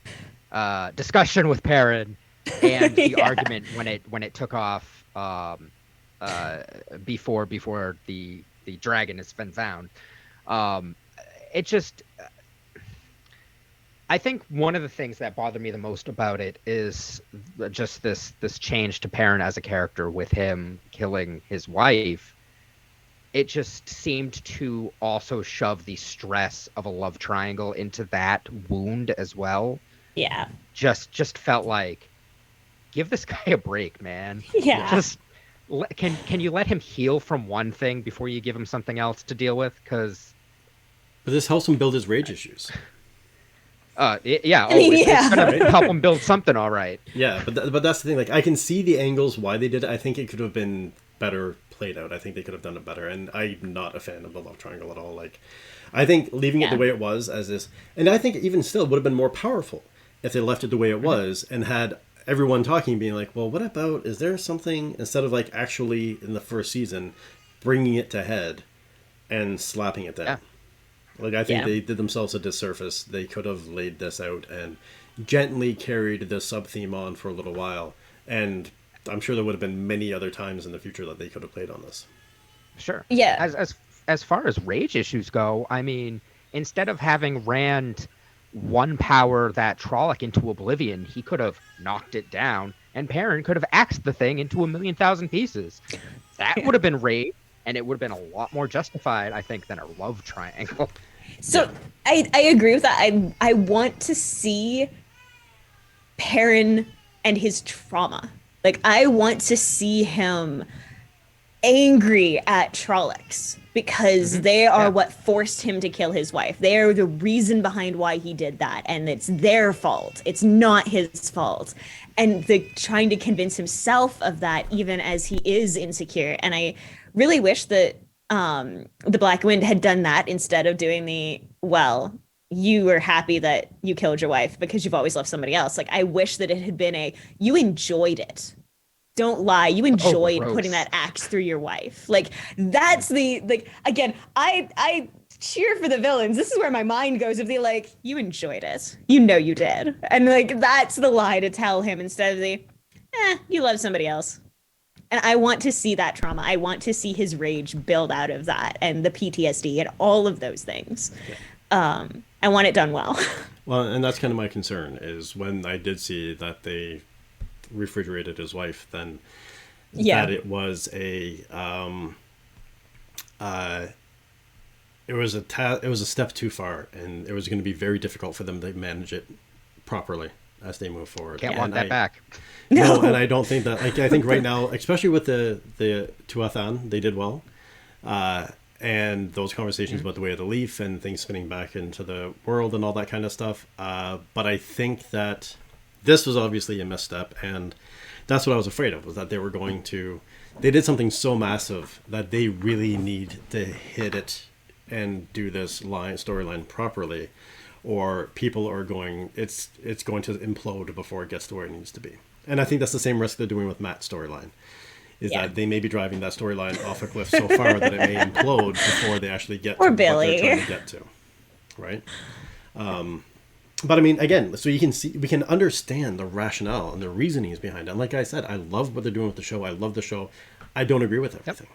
discussion with Perrin and the argument when it took off before the dragon has been found. It just I think one of the things that bothered me the most about it is just this change to Perrin as a character with him killing his wife. It just seemed to also shove the stress of a love triangle into that wound as well. Yeah. Just felt like, give this guy a break, man. Yeah. Just can you let him heal from one thing before you give him something else to deal with? Because But this helps him build his rage issues. yeah, Yeah. it's gonna help him build something, all right. Yeah, but that's the thing. Like, I can see the angles why they did it. I think it could have been better played out. I think they could have done it better. And I'm not a fan of the love triangle at all. Like, I think leaving it the way it was as is, and I think even still would have been more powerful if they left it the way it was and had everyone talking, being like, well, what about, is there something, instead of like actually in the first season bringing it to head and slapping it down. Yeah. Like, I think they did themselves a disservice. They could have laid this out and gently carried the sub-theme on for a little while. And I'm sure there would have been many other times in the future that they could have played on this. Sure. Yeah. As far as rage issues go, I mean, instead of having Rand one power that Trolloc into oblivion, he could have knocked it down, and Perrin could have axed the thing into 1,000,000 pieces. That would have been rage, and it would have been a lot more justified, I think, than a love triangle. So I agree with that. I want to see Perrin and his trauma. Like, I want to see him angry at Trollocs because they are what forced him to kill his wife. They are the reason behind why he did that, and it's their fault. It's not his fault. And the trying to convince himself of that, even as he is insecure. And I really wish that the Black Wind had done that instead of doing the, well, you were happy that you killed your wife because you've always loved somebody else. Like, I wish that it had been you enjoyed it. Don't lie. You enjoyed putting that axe through your wife. Like, that's again, I cheer for the villains. This is where my mind goes of you enjoyed it. You know you did. And that's the lie to tell him instead of you love somebody else. And I want to see that trauma. I want to see his rage build out of that and the PTSD and all of those things. I want it done well. Well, and that's kind of my concern is when I did see that they refrigerated his wife, then that it was it was a step too far, and it was going to be very difficult for them to manage it properly as they move forward. Can't want that back. No, and I don't think that. Like, I think right now, especially with the Tuathan, they did well, and those conversations about the way of the leaf and things spinning back into the world and all that kind of stuff. But I think that this was obviously a misstep, and that's what I was afraid of, was that they did something so massive that they really need to hit it and do this storyline properly, or people are going, it's going to implode before it gets to where it needs to be. And I think that's the same risk they're doing with Matt's storyline, is that they may be driving that storyline off a cliff so far that it may implode before they actually get to what they're trying to get to, right? But I mean, again, so we can understand the rationale and the reasonings behind it. And like I said, I love what they're doing with the show. I love the show. I don't agree with everything.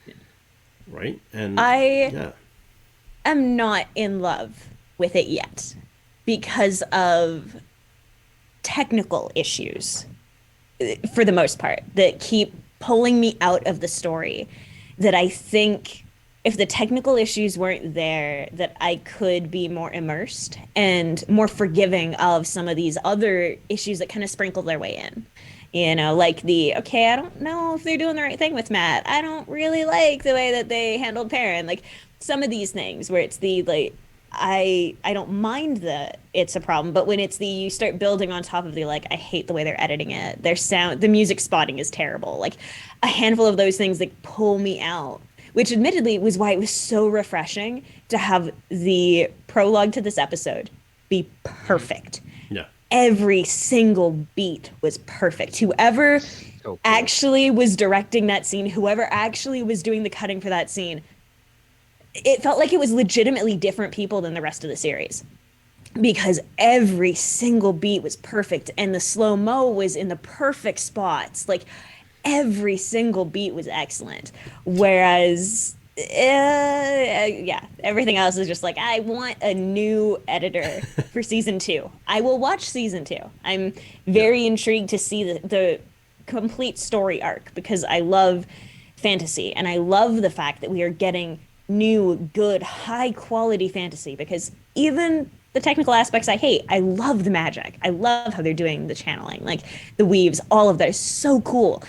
Yep. Right? And I am not in love with it yet because of technical issues, for the most part, that keep pulling me out of the story, that I think if the technical issues weren't there, that I could be more immersed and more forgiving of some of these other issues that kind of sprinkle their way in. You know, like I don't know if they're doing the right thing with Matt. I don't really like the way that they handled Perrin. Like, some of these things where it's I don't mind that it's a problem, but when it's you start building on top of I hate the way they're editing it. The music spotting is terrible. Like, a handful of those things pull me out, which admittedly was why it was so refreshing to have the prologue to this episode be perfect. Yeah. Every single beat was perfect. Whoever actually was directing that scene, whoever actually was doing the cutting for that scene, it felt like it was legitimately different people than the rest of the series, because every single beat was perfect and the slow-mo was in the perfect spots. Like, every single beat was excellent. Whereas Yeah, everything else is just like I want a new editor for season 2. I will watch season 2. I'm Yeah. very intrigued to see the complete story arc because I love fantasy and I love the fact that we are getting new, good, high quality fantasy because even the technical aspects I hate, I love the magic. I love how they're doing the channeling, like the weaves, all of that is so cool.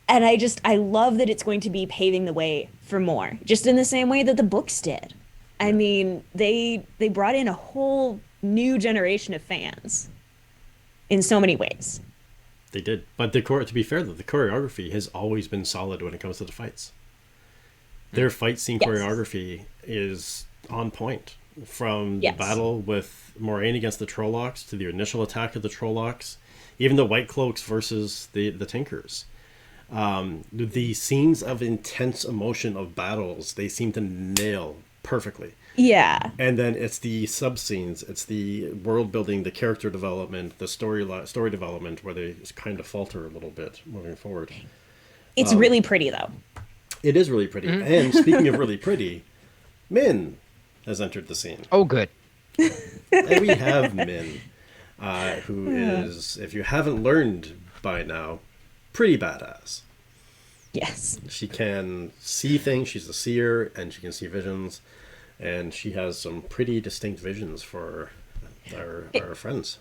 And I love that it's going to be paving the way for more, just in the same way that the books did. I Yeah. mean, they brought in a whole new generation of fans in so many ways. They did. But to be fair though, the choreography has always been solid when it comes to the fights. Their fight scene Yes. choreography is on point. From the Yes. battle with Moraine against the Trollocs to the initial attack of the Trollocs, even the White Cloaks versus the Tinkers. The scenes of intense emotion of battles, they seem to nail perfectly. Yeah. And then it's the sub scenes, it's the world building, the character development, the story development where they kind of falter a little bit moving forward. It's really pretty though. It is really pretty. And speaking of really pretty, Min has entered the scene. Oh, good. And we have Min, who is, if you haven't learned by now, pretty badass. Yes. She can see things, she's a seer, and she can see visions, and she has some pretty distinct visions for our friends.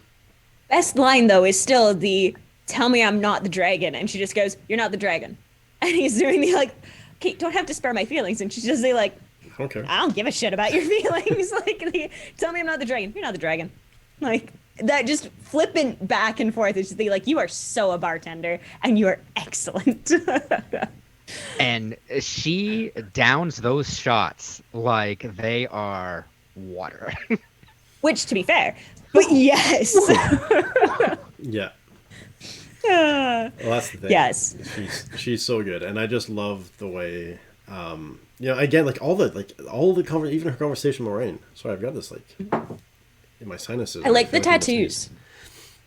Best line though is still the tell me I'm not the dragon. And she just goes, you're not the dragon. And he's doing the like, okay, don't have to spare my feelings. And she's just like, Okay. I don't give a shit about your feelings. Like, tell me I'm not the dragon. You're not the dragon. Like that, just flipping back and forth. It's just like you are so a bartender, and you are excellent. And she downs those shots like they are water. Which, to be fair, but yes, Yeah. Well, that's the thing. yes, She's so good, and I just love the way, again, like all the even her conversation with Moraine. Sorry, I've got this like in my sinuses. I like the feel like I'm gonna tattoos. sneeze.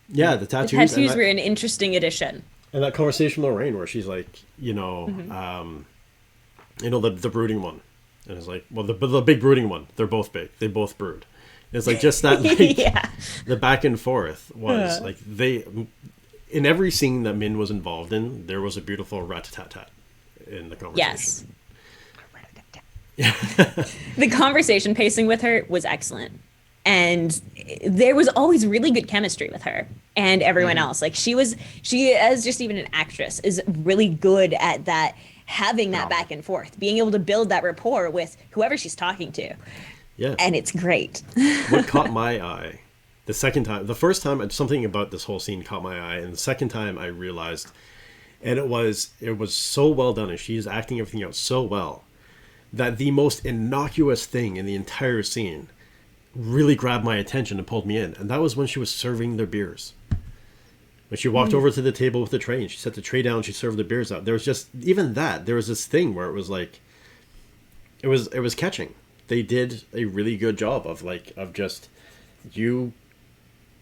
Yeah, the tattoos. The and tattoos that- were an interesting addition. And that conversation with Lorraine where she's like, the brooding one. And it's like, well, the big brooding one. They're both big. They both brood. And it's like just that, like, Yeah. the back and forth was like in every scene that Min was involved in, there was a beautiful rat-tat-tat in the conversation. Yes. The conversation pacing with her was excellent. And there was always really good chemistry with her and everyone else. Like she as just even an actress is really good at that, having that back and forth, being able to build that rapport with whoever she's talking to. Yeah. And it's great. What caught my eye the first time something about this whole scene caught my eye, and the second time I realized, and it was so well done, and she's acting everything out so well, that the most innocuous thing in the entire scene really grabbed my attention and pulled me in, and that was when she was serving their beers. When she walked over to the table with the tray and she set the tray down, she served the beers out. There was just there was this thing where it was like it was catching. They did a really good job of just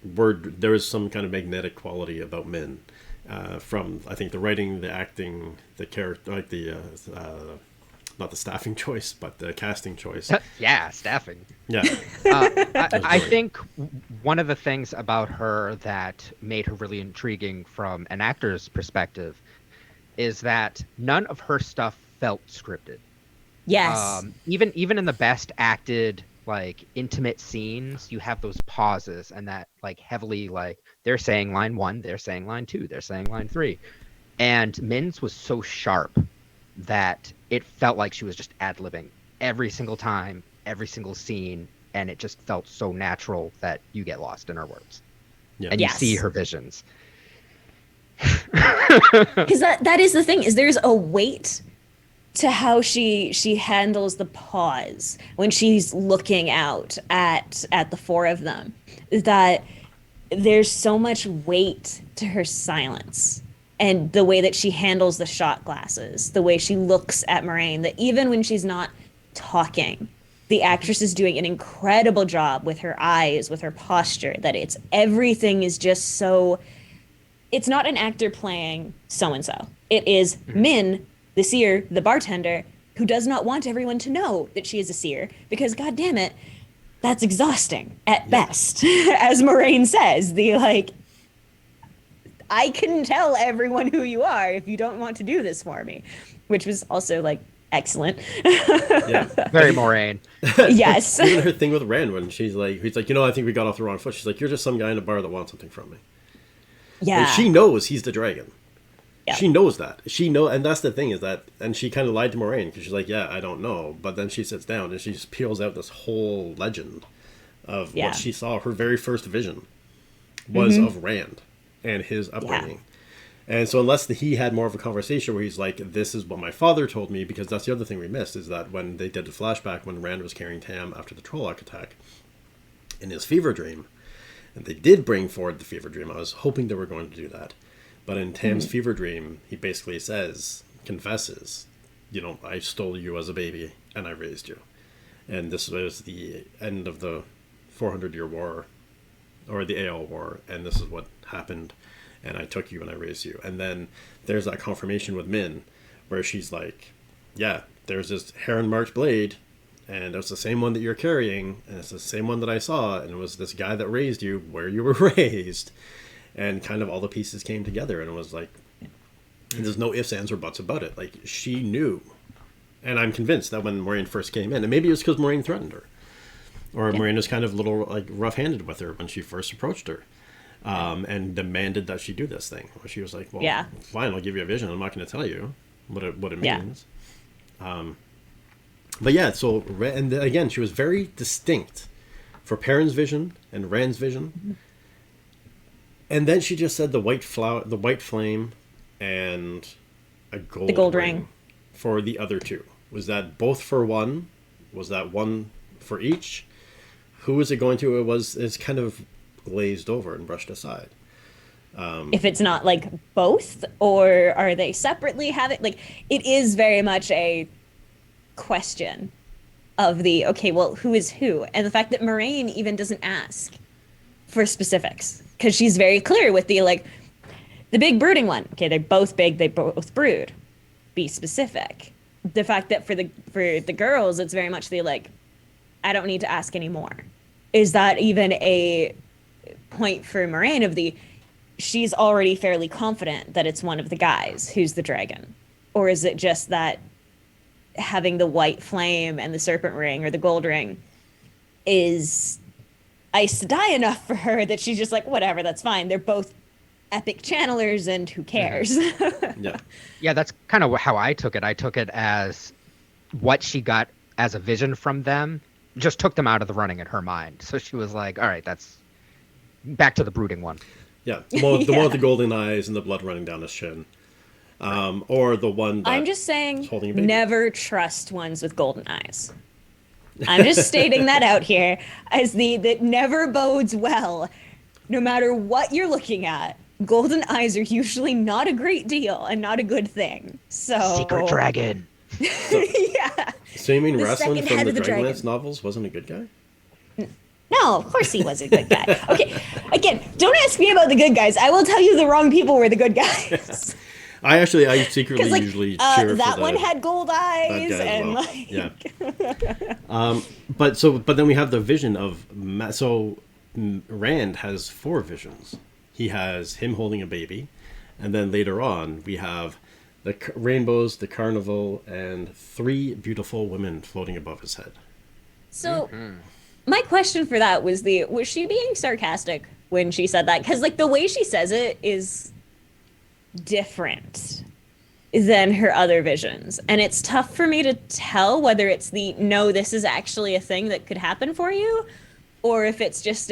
there was some kind of magnetic quality about Min, from I think the writing, the acting, the character, like the not the staffing choice, but the casting choice. Yeah, staffing. Yeah. I think one of the things about her that made her really intriguing from an actor's perspective is that none of her stuff felt scripted. Yes. Even in the best acted, like, intimate scenes, you have those pauses and that, like, heavily, like, they're saying line 1, they're saying line 2, they're saying line 3. And Min's was so sharp that it felt like she was just ad-libbing every single time, every single scene, and it just felt so natural that you get lost in her words. Yeah. And you Yes. see her visions. Because that is the thing, is there's a weight to how she handles the pause when she's looking out at the four of them, that there's so much weight to her silence and the way that she handles the shot glasses, the way she looks at Moraine, that even when she's not talking, the actress is doing an incredible job with her eyes, with her posture, that everything is just so, it's not an actor playing so-and-so. It is Min, the seer, the bartender, who does not want everyone to know that she is a seer because, god damn it, that's exhausting at best. As Moraine says, the like, I can tell everyone who you are if you don't want to do this for me, which was also like excellent. Yeah. Very Moraine. Yes. Even her thing with Rand when he's like, I think we got off the wrong foot. She's like, you're just some guy in a bar that wants something from me. Yeah. Like, she knows he's the dragon. Yeah. She knows that. And that's the thing is that, and she kind of lied to Moraine because she's like, yeah, I don't know. But then she sits down and she just peels out this whole legend of what she saw. Her very first vision was of Rand and his upbringing. And so unless he had more of a conversation where he's like, this is what my father told me, because that's the other thing we missed, is that when they did the flashback when Rand was carrying Tam after the Trolloc attack in his fever dream, and they did bring forward the fever dream. I was hoping they were going to do that. But in Tam's fever dream, he basically confesses, I stole you as a baby and I raised you. And this was the end of the 400-year war, or the Aeol War, and this is what happened. And I took you and I raised you. And then there's that confirmation with Min, where she's like, yeah, there's this heron-marked blade, and it's the same one that you're carrying, and it's the same one that I saw, and it was this guy that raised you where you were raised. And kind of all the pieces came together, and it was like, there's no ifs, ands, or buts about it. Like, she knew. And I'm convinced that when Moraine first came in, and maybe it was because Moraine threatened her, or Moraine was kind of a little like rough-handed with her when she first approached her. And demanded that she do this thing. She was like, well, fine, I'll give you a vision. I'm not going to tell you what it means. But yeah, so, and again, she was very distinct for Perrin's vision and Rand's vision. And then she just said the white flame, and a gold ring for the other two. Was that both for one? Was that one for each? Who was it going to? It's kind of glazed over and brushed aside. If it's not like both, or are they separately having, like, it is very much a question of the, okay, well, who is who? And the fact that Moraine even doesn't ask for specifics, because she's very clear with the, like, the big brooding one. Okay, they're both big, they both brood. Be specific. The fact that for the girls, it's very much the, like, I don't need to ask anymore. Is that even a point for Moraine of the, she's already fairly confident that it's one of the guys who's the dragon? Or is it just that having the white flame and the serpent ring or the gold ring is Aes Sedai enough for her that she's just like, whatever, that's fine. They're both epic channelers and who cares? Yeah, that's kind of how I took it. I took it as what she got as a vision from them just took them out of the running in her mind. So she was like, all right, that's back to the brooding one. Yeah, the one with the golden eyes and the blood running down his chin. Or the one that I'm just saying, holding a baby. Never trust ones with golden eyes. I'm just stating that out here as that never bodes well, no matter what you're looking at. Golden eyes are usually not a great deal and not a good thing. So Secret dragon. Yeah. So you mean The Rassilon second from head the of the Dragonlance dragon. novels wasn't a good guy? No, of course he was a good guy. Okay, again, don't ask me about the good guys. I will tell you the wrong people were the good guys. I secretly Like, usually cheer that for one the had gold eyes, bad guy as and well. like, Yeah. But then we have the vision of Rand has 4 visions. He has him holding a baby, and then later on we have the rainbows, the carnival, and 3 beautiful women floating above his head. So, my question for that was was she being sarcastic when she said that? Because, like, the way she says it is different than her other visions. And it's tough for me to tell whether it's no, this is actually a thing that could happen for you, or if it's just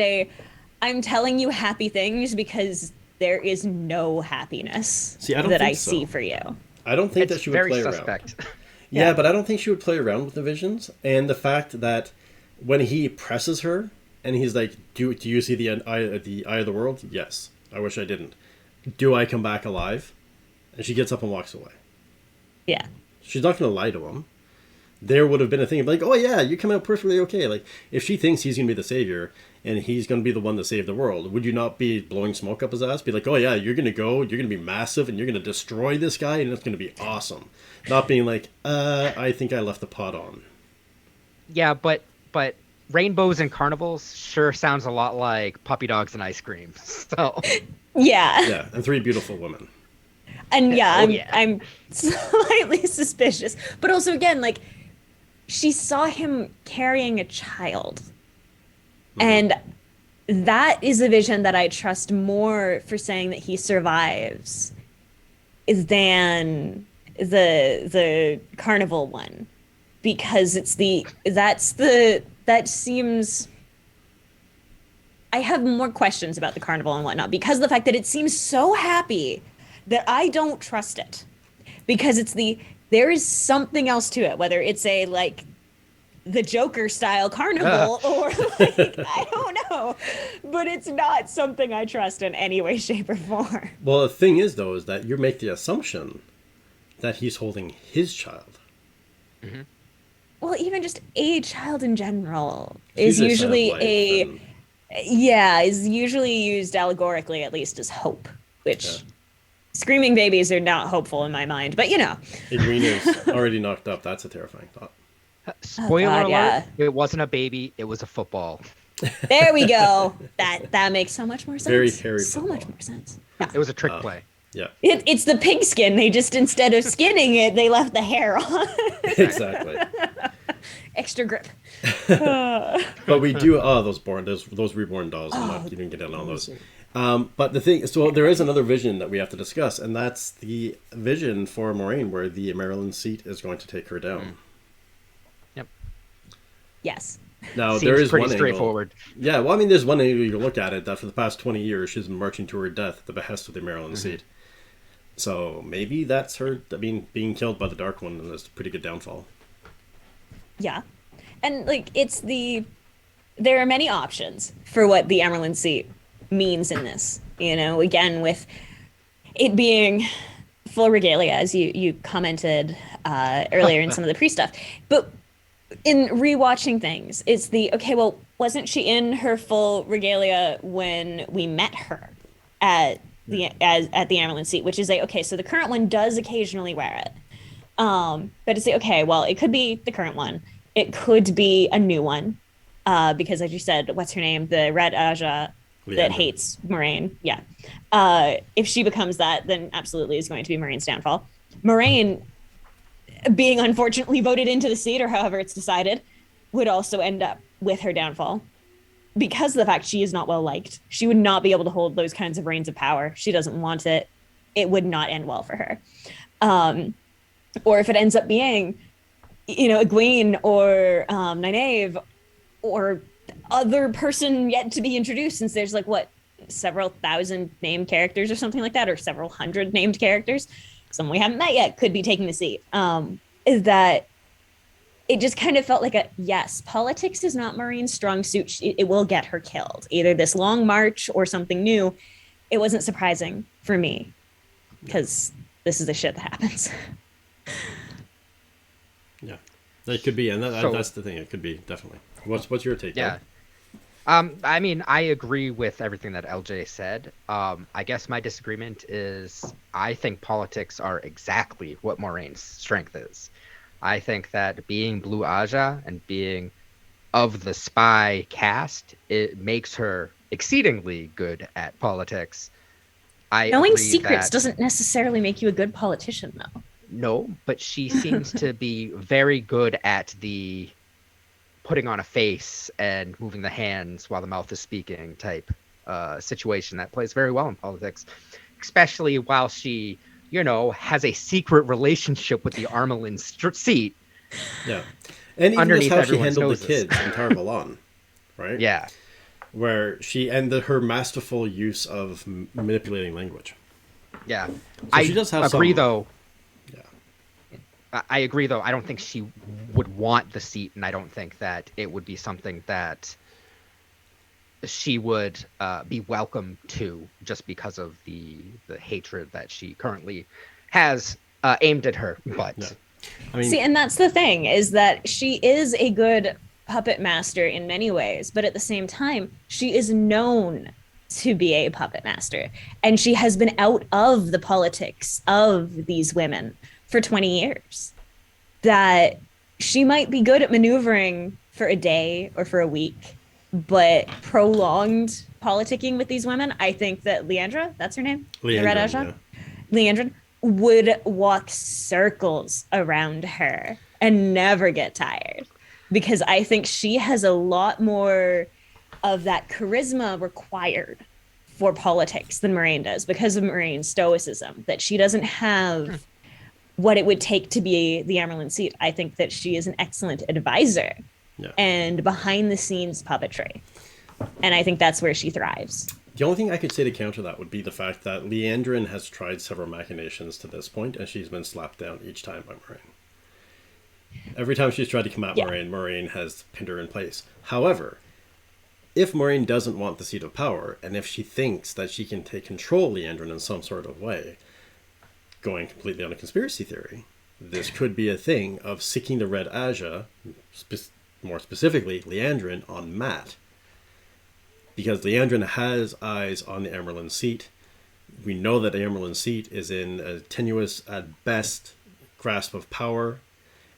I'm telling you happy things because there is no happiness See, I don't that think I so. see for you. I don't think It's that she would very play suspect. around. Yeah, but I don't think she would play around with the visions. And the fact that when he presses her and he's like, do you see the eye of the world? Yes. I wish I didn't. Do I come back alive? And she gets up and walks away. Yeah. She's not going to lie to him. there would have been a thing of like, oh yeah, you come out perfectly okay. Like, if she thinks he's going to be the savior and he's going to be the one to save the world, would you not be blowing smoke up his ass? Be like, oh yeah, you're going to go, you're going to be massive, and you're going to destroy this guy, and it's going to be awesome. Not being like, I think I left the pot on. Yeah, but rainbows and carnivals sure sounds a lot like puppy dogs and ice cream. So Yeah. Yeah, and 3 beautiful women. And yeah, Oh, yeah. I'm slightly suspicious. But also again, like, she saw him carrying a child. And that is a vision that I trust more for saying that he survives than the carnival one. Because that seems, I have more questions about the carnival and whatnot because of the fact that it seems so happy that I don't trust it. Because there is something else to it, whether it's a like the Joker style carnival or like, I don't know, but it's not something I trust in any way, shape, or form. Well, the thing is, though, is that you make the assumption that he's holding his child. Well, even just a child in general He's is a sign of usually life, is usually used allegorically, at least as hope, which Yeah. screaming babies are not hopeful in my mind, but you know. Edwina's already knocked up. That's a terrifying thought. Spoiler God, alert, yeah. it wasn't a baby, it was a football. There we go. That makes so much more sense. Very hairy So football. much more sense. Yeah. It was a trick play. Yeah, It's the pig skin. They just, instead of skinning it, they left the hair on. exactly. Extra grip. But we do those reborn dolls. I'm not even getting on those. But the thing, so there is another vision that we have to discuss, and that's the vision for Moraine, where the Maryland seat is going to take her down. Yep. Yes. Now Seems there is pretty one straightforward. Angle. Yeah, well, I mean, there's one angle you look at it that for the past 20 years she's been marching to her death at the behest of the Maryland seat. So maybe that's her. I mean, being killed by the Dark One is a pretty good downfall. Yeah. And like there are many options for what the Emerald seat means in this. You know, again, with it being full regalia, as you commented earlier in some of the pre-stuff. But in rewatching things, it's okay, well, wasn't she in her full regalia when we met her at the Emerald seat, which is okay, so the current one does occasionally wear it. But it's okay, well, it could be the current one. It could be a new one. Because as you said, what's her name? The Red Aja that hates Moraine. Yeah. If she becomes that, then absolutely is going to be Moraine's downfall. Moraine, being unfortunately voted into the seat, or however it's decided, would also end up with her downfall. Because of the fact she is not well liked. She would not be able to hold those kinds of reins of power. She doesn't want it. It would not end well for her. Or if it ends up being, Egwene or Nynaeve or other person yet to be introduced, since there's several thousand named characters or something like that, or several hundred named characters, some we haven't met yet, could be taking the seat. Is that it just kind of felt like yes, politics is not Moraine's strong suit. It will get her killed. Either this long march or something new. It wasn't surprising for me because this is the shit that happens. Yeah, it could be, and So- that's the thing. It could be, definitely. What's your take? Yeah. Doug? I mean, I agree with everything that LJ said. I guess my disagreement is I think politics are exactly what Moraine's strength is. I think that being Blue Aja and being of the spy caste, it makes her exceedingly good at politics. Knowing agree secrets that- doesn't necessarily make you a good politician, though. No, but she seems to be very good at the putting on a face and moving the hands while the mouth is speaking type situation that plays very well in politics, especially while she, has a secret relationship with the Armelin seat. Yeah, and even Underneath just how she everyone's handled the noses. kids in Tarvalon, right? Yeah. Where she her masterful use of manipulating language. Yeah. she does have agree, some- though. Yeah. I agree, though. I don't think she would want the seat, and I don't think that it would be something that she would be welcome to just because of the hatred that she currently has aimed at her. But Yeah. I mean, See, and that's the thing, is that she is a good puppet master in many ways, but at the same time, she is known to be a puppet master. And she has been out of the politics of these women for 20 years. That she might be good at maneuvering for a day or for a week, but prolonged politicking with these women, I think that Leandra, that's her name? Leandrin, Red Ajah? Leandrin would walk circles around her and never get tired, because I think she has a lot more of that charisma required for politics than Moraine does, because of Moraine's stoicism, that she doesn't have what it would take to be the Amyrlin Seat. I think that she is an excellent advisor and behind the scenes puppetry. And I think that's where she thrives. The only thing I could say to counter that would be the fact that Leandrin has tried several machinations to this point, and she's been slapped down each time by Moraine. Every time she's tried to come at Moraine, Moraine has pinned her in place. However, if Moraine doesn't want the seat of power, and if she thinks that she can take control of Leandrin in some sort of way, going completely on a conspiracy theory, this could be a thing of sicking the Red Ajah, more specifically Leandrin, on Mat. Because Leandrin has eyes on the Amyrlin Seat. We know that the Amyrlin Seat is in a tenuous, at best, grasp of power.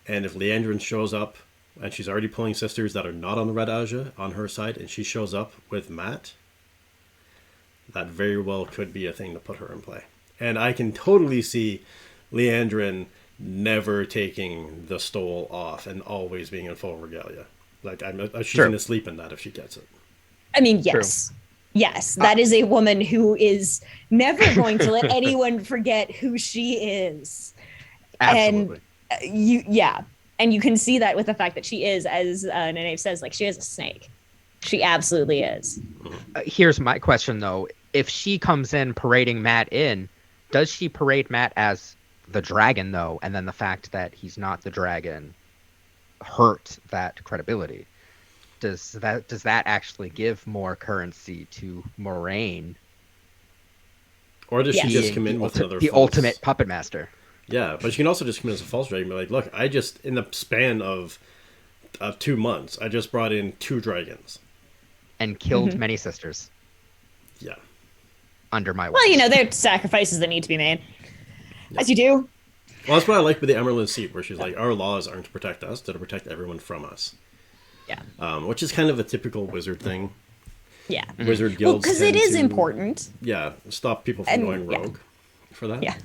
And if Leandrin shows up, and she's already pulling sisters that are not on the Red Ajah on her side, and she shows up with Mat, that very well could be a thing to put her in play. And I can totally see Leandrin never taking the stole off and always being in full regalia. Like, she's going to sleep in that if she gets it. I mean, yes. True. Yes, that is a woman who is never going to let anyone forget who she is. Absolutely. And and you can see that with the fact that she is, as Nene says, like, she is a snake. She absolutely is. Here's my question, though. If she comes in parading Mat in, does she parade Mat as the dragon, though, and then the fact that he's not the dragon hurt that credibility? Does that actually give more currency to Moraine? Or does she just come in with another the ultimate puppet master? Yeah, but she can also just come in as a false dragon and be like, look, I just, in the span of 2 months, I just brought in 2 dragons. And killed many sisters. Yeah. Under my watch. Well, there are sacrifices that need to be made. Yeah. As you do. Well, that's what I like with the Amyrlin Seat, where she's like, our laws aren't to protect us, they're to protect everyone from us. Yeah. Which is kind of a typical wizard thing. Yeah. Wizard guilds. Because it is important. Yeah. Stop people from going rogue for that. Yeah.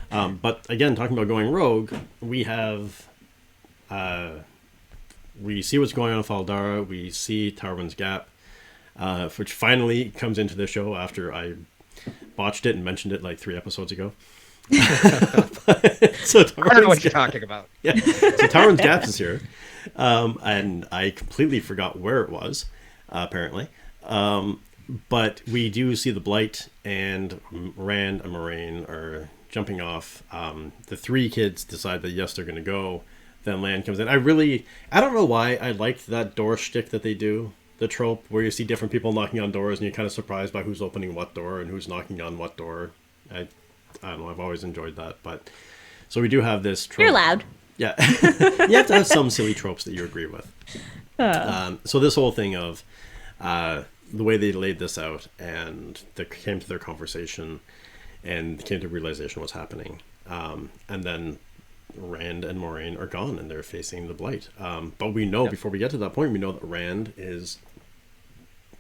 But again, talking about going rogue, we have, we see what's going on in Fal Dara. We see Tarwin's Gap, which finally comes into the show after I botched it and mentioned it like 3 episodes ago. So I don't know what you're talking about. Yeah. So Tarwin's Gap is here. And I completely forgot where it was, apparently. But we do see the Blight, and Rand and Moraine are jumping off. The 3 kids decide that yes, they're going to go. Then Lan comes in. I don't know why I liked that door shtick that they do, the trope where you see different people knocking on doors and you're kind of surprised by who's opening what door and who's knocking on what door. I don't know, I've always enjoyed that. But so we do have this trope. You're loud. Yeah. You have to have some silly tropes that you agree with. So this whole thing of the way they laid this out, and they came to their conversation and came to realization what's happening. And then Rand and Moraine are gone and they're facing the Blight. But we know, before we get to that point, we know that Rand is,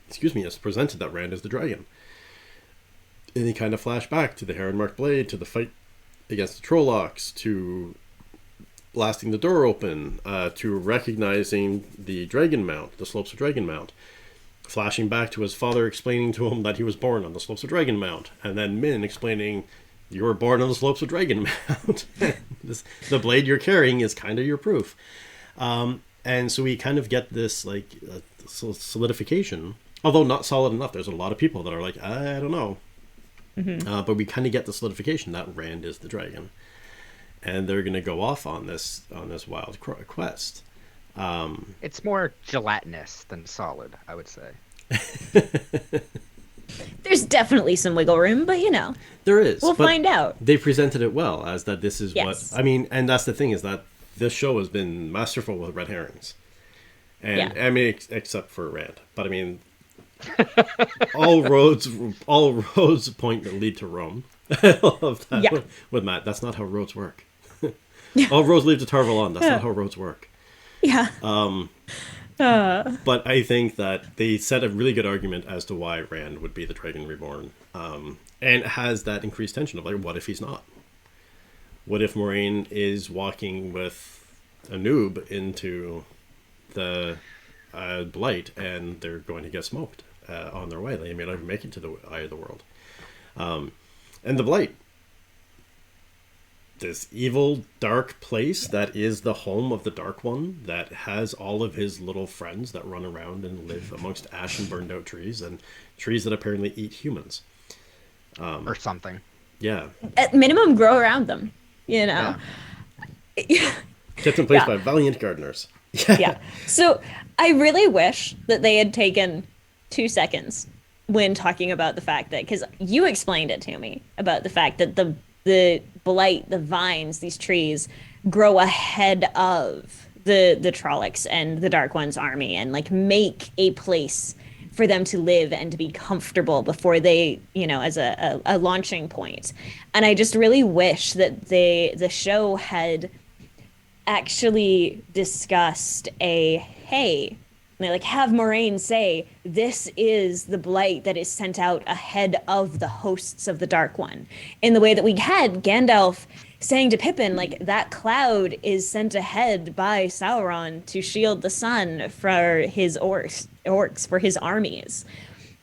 it's presented that Rand is the dragon. And he kind of flash back to the Heron-marked blade, to the fight against the Trollocs, to blasting the door open, to recognizing the Dragon Mount, the slopes of Dragon Mount, flashing back to his father explaining to him that he was born on the slopes of Dragon Mount, and then Min explaining, you were born on the slopes of Dragon Mount. The blade you're carrying is kind of your proof. And so we kind of get this like solidification, although not solid enough. There's a lot of people that are like, I don't know. But we kind of get the solidification that Rand is the dragon. And they're going to go off on this wild quest. It's more gelatinous than solid, I would say. There's definitely some wiggle room, but there is. We'll find out. They presented it well as that this is what I mean, and that's the thing, is that this show has been masterful with red herrings. And Yeah. I mean, except for Rand, but I mean, all roads point that lead to Rome. I love that Yeah. with Matt. That's not how roads work. All roads lead to Tar-Valon. That's not how roads work. Yeah. But I think that they set a really good argument as to why Rand would be the Dragon Reborn, and it has that increased tension of like, what if he's not? What if Moiraine is walking with a noob into the Blight, and they're going to get smoked on their way? They may not even make it to the Eye of the World. And the Blight, this evil, dark place that is the home of the Dark One, that has all of his little friends that run around and live amongst ash and burned out trees, and trees that apparently eat humans. Or something. Yeah. At minimum, grow around them. You know. Yeah. Kept in place Yeah. by valiant gardeners. Yeah. So I really wish that they had taken 2 seconds when talking about the fact that, because you explained it to me about the fact that the blight, the vines, these trees grow ahead of the Trollocs and the Dark One's army, and like make a place for them to live and to be comfortable before they, as a launching point. And I just really wish that the show had actually discussed they like have Moiraine say, this is the blight that is sent out ahead of the hosts of the Dark One, in the way that we had Gandalf saying to Pippin, like, that cloud is sent ahead by Sauron to shield the sun for his orcs, for his armies.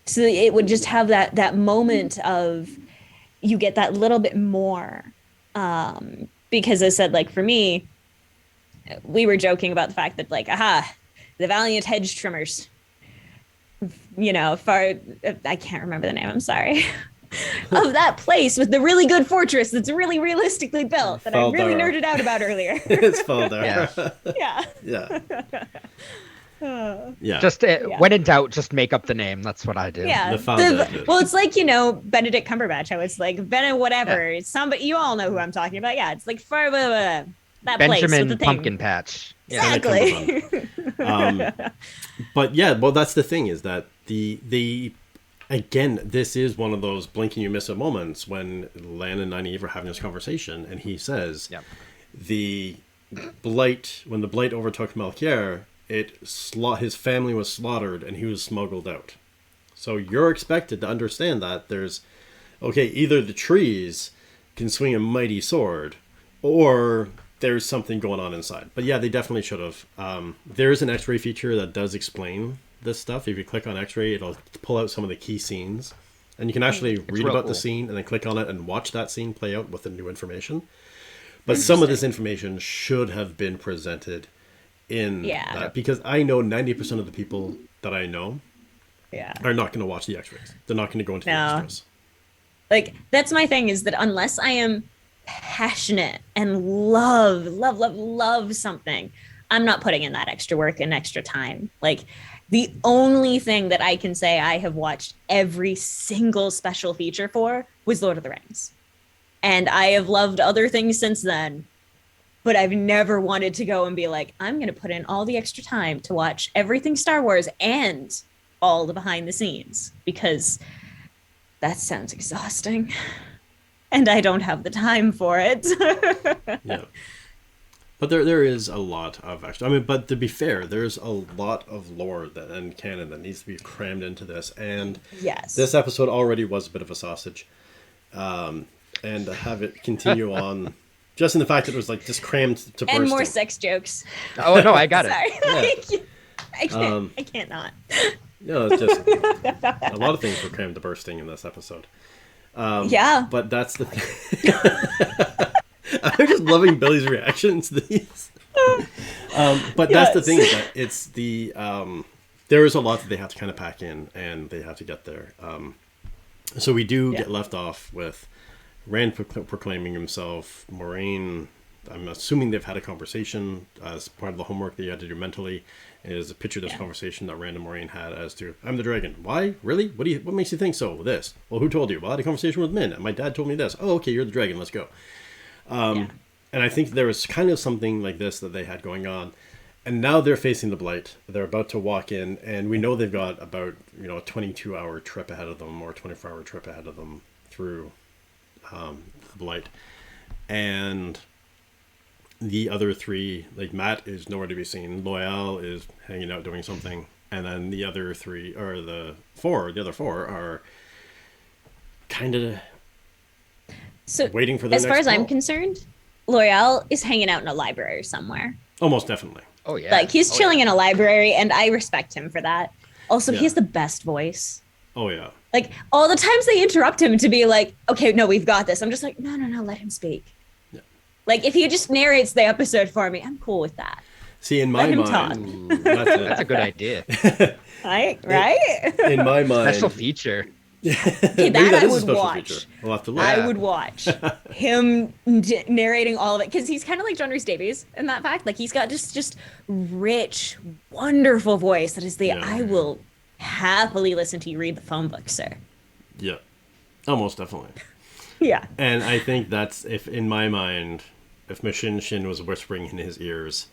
So it would just have that moment of, you get that little bit more, because I said, like, for me, we were joking about the fact that, like, the valiant hedge trimmers, I can't remember the name, I'm sorry, of that place with the really good fortress that's really realistically built that I really Faldara. nerded out about earlier. It's Faldara. Yeah. Yeah. Yeah. Just when in doubt, just make up the name. That's what I do. Yeah. The Faldara. Well, it's like, Benedict Cumberbatch. How it's like whatever. Yeah. It's somebody, you all know who I'm talking about. Yeah. It's like far that place Benjamin with the Pumpkin Patch. Yeah. Exactly. But yeah, well, that's the thing, is that again, this is one of those blink and you miss it moments when Lan and Nynaeve are having this conversation, and he says, Yep. when the blight overtook Melchior, his family was slaughtered and he was smuggled out. So you're expected to understand that there's, either the trees can swing a mighty sword, or there's something going on inside. But yeah, they definitely should have. There is an X-ray feature that does explain this stuff. If you click on X-ray, it'll pull out some of the key scenes, and you can actually read real about the cool. scene and then click on it and watch that scene play out with the new information. But some of this information should have been presented in that, because I know 90% of the people that I know are not going to watch the X-rays. They're not going to go into the extras. Like, that's my thing, is that unless I am passionate and love something, I'm not putting in that extra work and extra time. Like, the only thing that I can say I have watched every single special feature for was Lord of the Rings. And I have loved other things since then, but I've never wanted to go and be like, I'm going to put in all the extra time to watch everything Star Wars and all the behind the scenes, because that sounds exhausting. And I don't have the time for it. Yeah. But there is a lot of extra. I mean, but to be fair, there's a lot of lore and canon that needs to be crammed into this. And Yes. this episode already was a bit of a sausage. And to have it continue on, just in the fact that it was like just crammed to bursting. And more sex jokes. Oh no, I got it. Sorry. I can't. I can't not. No, it's just a lot of things were crammed to bursting in this episode. Yeah. But that's the thing. I'm just loving Billy's reactions to these. But that's the thing, is that it's there is a lot that they have to kind of pack in, and they have to get there. So we do get left off with Rand proclaiming himself. Moiraine, I'm assuming they've had a conversation as part of the homework that you had to do mentally, is a picture of this conversation that Rand and Moiraine had as to, I'm the dragon. Why? Really? What makes you think so? This. Well, who told you? Well, I had a conversation with Min, and my dad told me this. Oh, okay, you're the dragon. Let's go. And And I think there was kind of something like this that they had going on. And now they're facing the Blight. They're about to walk in, and we know they've got about, a 22-hour trip ahead of them, or 24-hour trip ahead of them through the Blight. And the other three, like Matt is nowhere to be seen. Loyal is hanging out doing something. And then the other three, or the other four are kind of waiting for the next As far as call. I'm concerned, Loyal is hanging out in a library somewhere. Almost definitely. Oh, yeah. Like, he's chilling in a library, and I respect him for that. Also, he has the best voice. Oh, yeah. Like, all the times they interrupt him to be like, okay, no, we've got this. I'm just like, no, let him speak. Yeah. Like, if he just narrates the episode for me, I'm cool with that. See, in my mind, that's a good idea. Right? In my mind. Special feature. Okay, that I would watch. Feature. We'll have to look. I would watch him narrating all of it, because he's kind of like John Rhys Davies in that fact. Like, he's got just rich, wonderful voice that is I will happily listen to you read the phone book, sir. Yeah, almost definitely. Yeah. And I think that's, if in my mind, if Machin Shin was whispering in his ears,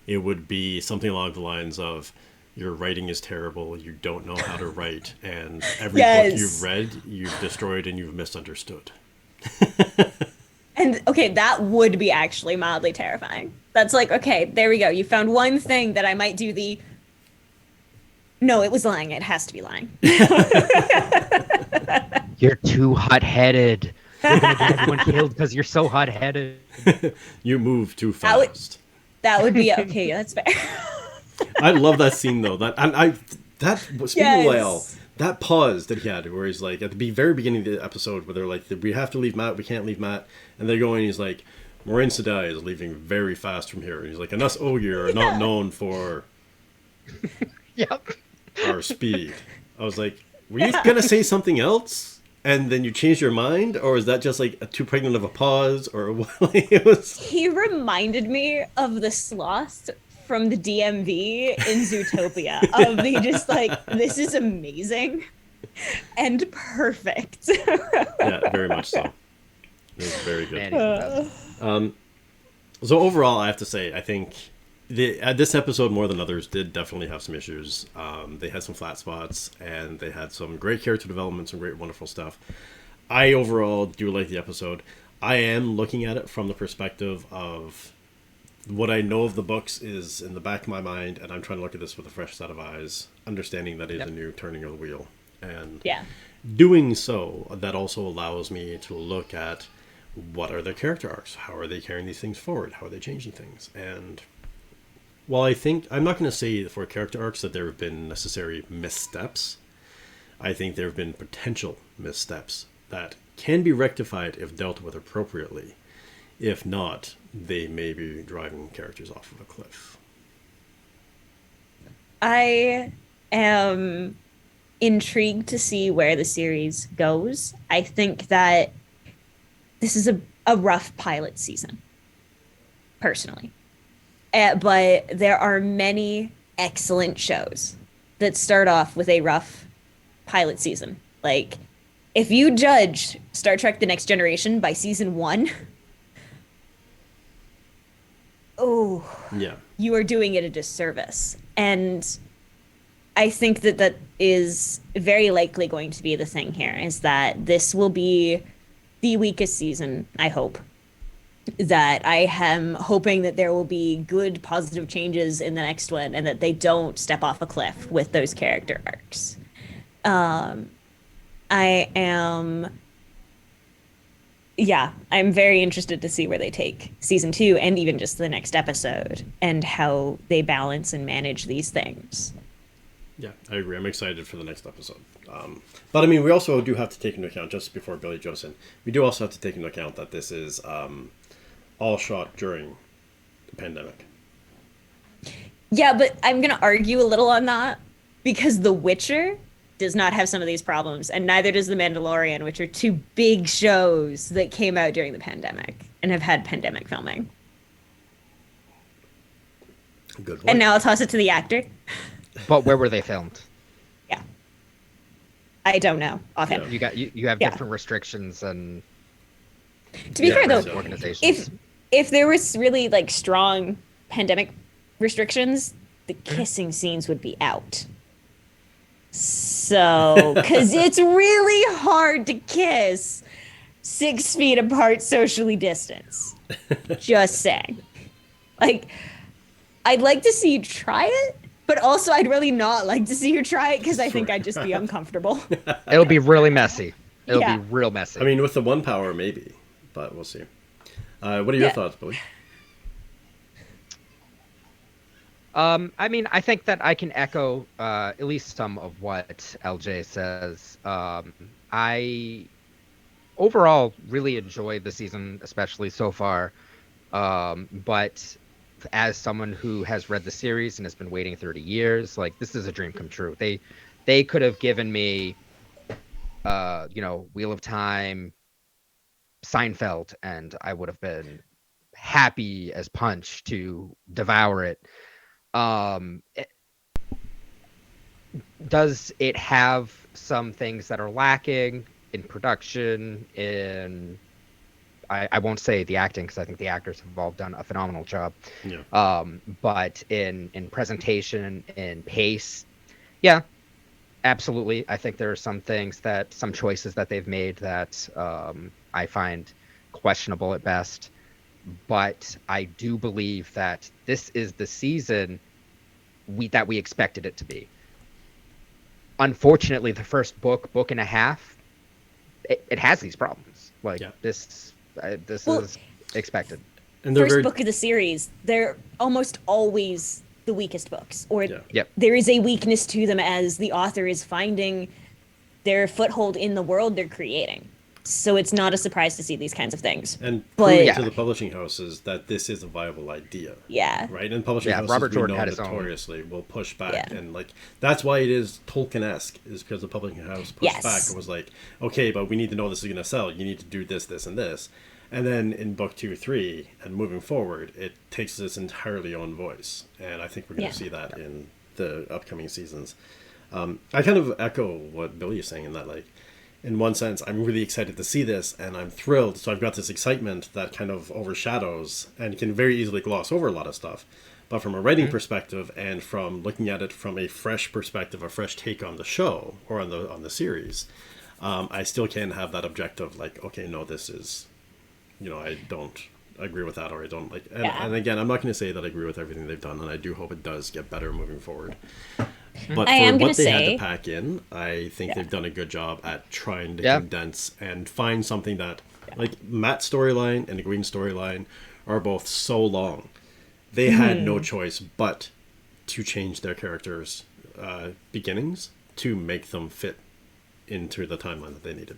it would be something along the lines of, your writing is terrible, you don't know how to write, and every book you've read, you've destroyed and you've misunderstood. And, okay, that would be actually mildly terrifying. That's like, okay, there we go. You found one thing that I might do No, it was lying. It has to be lying. You're too hot-headed. You're going to get everyone killed because you're so hot-headed. You move too fast. That would be, okay, that's fair. I love that scene though. Speaking of Loyal, that pause that he had, where he's like at the very beginning of the episode, where they're like, "We have to leave Matt. We can't leave Matt," and they're going. He's like, "Moraine Sedai is leaving very fast from here." And he's like, "And us Ogier are not known for our speed." I was like, "Were you gonna say something else?" And then you changed your mind, or is that just like a too pregnant of a pause, or what? He reminded me of the sloth from the DMV in Zootopia, of the just like, this is amazing and perfect. Yeah, very much so. It was very good. So overall, I have to say, I think this episode, more than others, did definitely have some issues. They had some flat spots, and they had some great character development, some great, wonderful stuff. I overall do like the episode. I am looking at it from the perspective of what I know of the books is in the back of my mind, and I'm trying to look at this with a fresh set of eyes, understanding that it's a new turning of the wheel. And doing so, that also allows me to look at what are their character arcs, how are they carrying these things forward, how are they changing things. And while I think, I'm not going to say for character arcs that there have been necessary missteps, I think there have been potential missteps that can be rectified if dealt with appropriately. If not, they may be driving characters off of a cliff. I am intrigued to see where the series goes. I think that this is a rough pilot season, personally. But there are many excellent shows that start off with a rough pilot season. Like, if you judge Star Trek The Next Generation by season 1, you are doing it a disservice. And I think that is very likely going to be the thing here, is that this will be the weakest season, I hope. That I am hoping that there will be good, positive changes in the next one, and that they don't step off a cliff with those character arcs. I'm very interested to see where they take season 2 and even just the next episode, and how they balance and manage these things. Yeah, I agree. I'm excited for the next episode. But I mean, we also do have to take into account, just before Billy jumps in, we do also have to take into account that this is all shot during the pandemic. Yeah, but I'm going to argue a little on that, because The Witcher does not have some of these problems, and neither does The Mandalorian, which are two big shows that came out during the pandemic and have had pandemic filming. Good point. And now I'll toss it to the actor. But where were they filmed? Yeah. I don't know offhand. You have different restrictions and to be fair though, organizations. if there was really like strong pandemic restrictions, the kissing scenes would be out. So, because it's really hard to kiss 6 feet apart, socially distanced. Just saying. Like, I'd like to see you try it, but also I'd really not like to see you try it because I think I'd just be uncomfortable. It'll be really messy. It'll Yeah. be real messy. I mean, with the one power, maybe, but we'll see. What are your thoughts, Billy? I mean, I think that I can echo at least some of what LJ says. I overall really enjoyed the season, especially so far. But as someone who has read the series and has been waiting 30 years, like this is a dream come true. They could have given me, Wheel of Time, Seinfeld, and I would have been happy as punch to devour it. Does it have some things that are lacking in production? I won't say the acting because I think the actors have all done a phenomenal job. Yeah. But in presentation, in pace, yeah, absolutely. I think there are some choices that they've made that I find questionable at best. But I do believe that this is the season that we expected it to be. Unfortunately, the first book and a half, it has these problems. Like this is expected. And First book of the series, they're almost always the weakest books, or Yep. there is a weakness to them as the author is finding their foothold in the world they're creating. So it's not a surprise to see these kinds of things. And But- proving to the publishing houses that this is a viable idea. Yeah. Right? And publishing houses, Robert we Jordan know had his own. notoriously will push back. Yeah. And, like, that's why it is Tolkien-esque, is because the publishing house pushed Yes. back and was like, okay, but we need to know this is going to sell. You need to do this, this, and this. And then in book 2, 3, and moving forward, it takes its entirely own voice. And I think we're going to see that in the upcoming seasons. I kind of echo what Billy is saying in that, like, in one sense, I'm really excited to see this, and I'm thrilled. So I've got this excitement that kind of overshadows and can very easily gloss over a lot of stuff. But from a writing perspective, and from looking at it from a fresh perspective, a fresh take on the show or on the series, I still can have that objective, like, okay, no, this is, I don't agree with that, or I don't like. And again, I'm not going to say that I agree with everything they've done, and I do hope it does get better moving forward. But I am for gonna what they had say- to pack in, I think they've done a good job at trying to condense and find something that, like, Matt's storyline and the Green storyline are both so long. They had no choice but to change their characters' beginnings to make them fit into the timeline that they needed.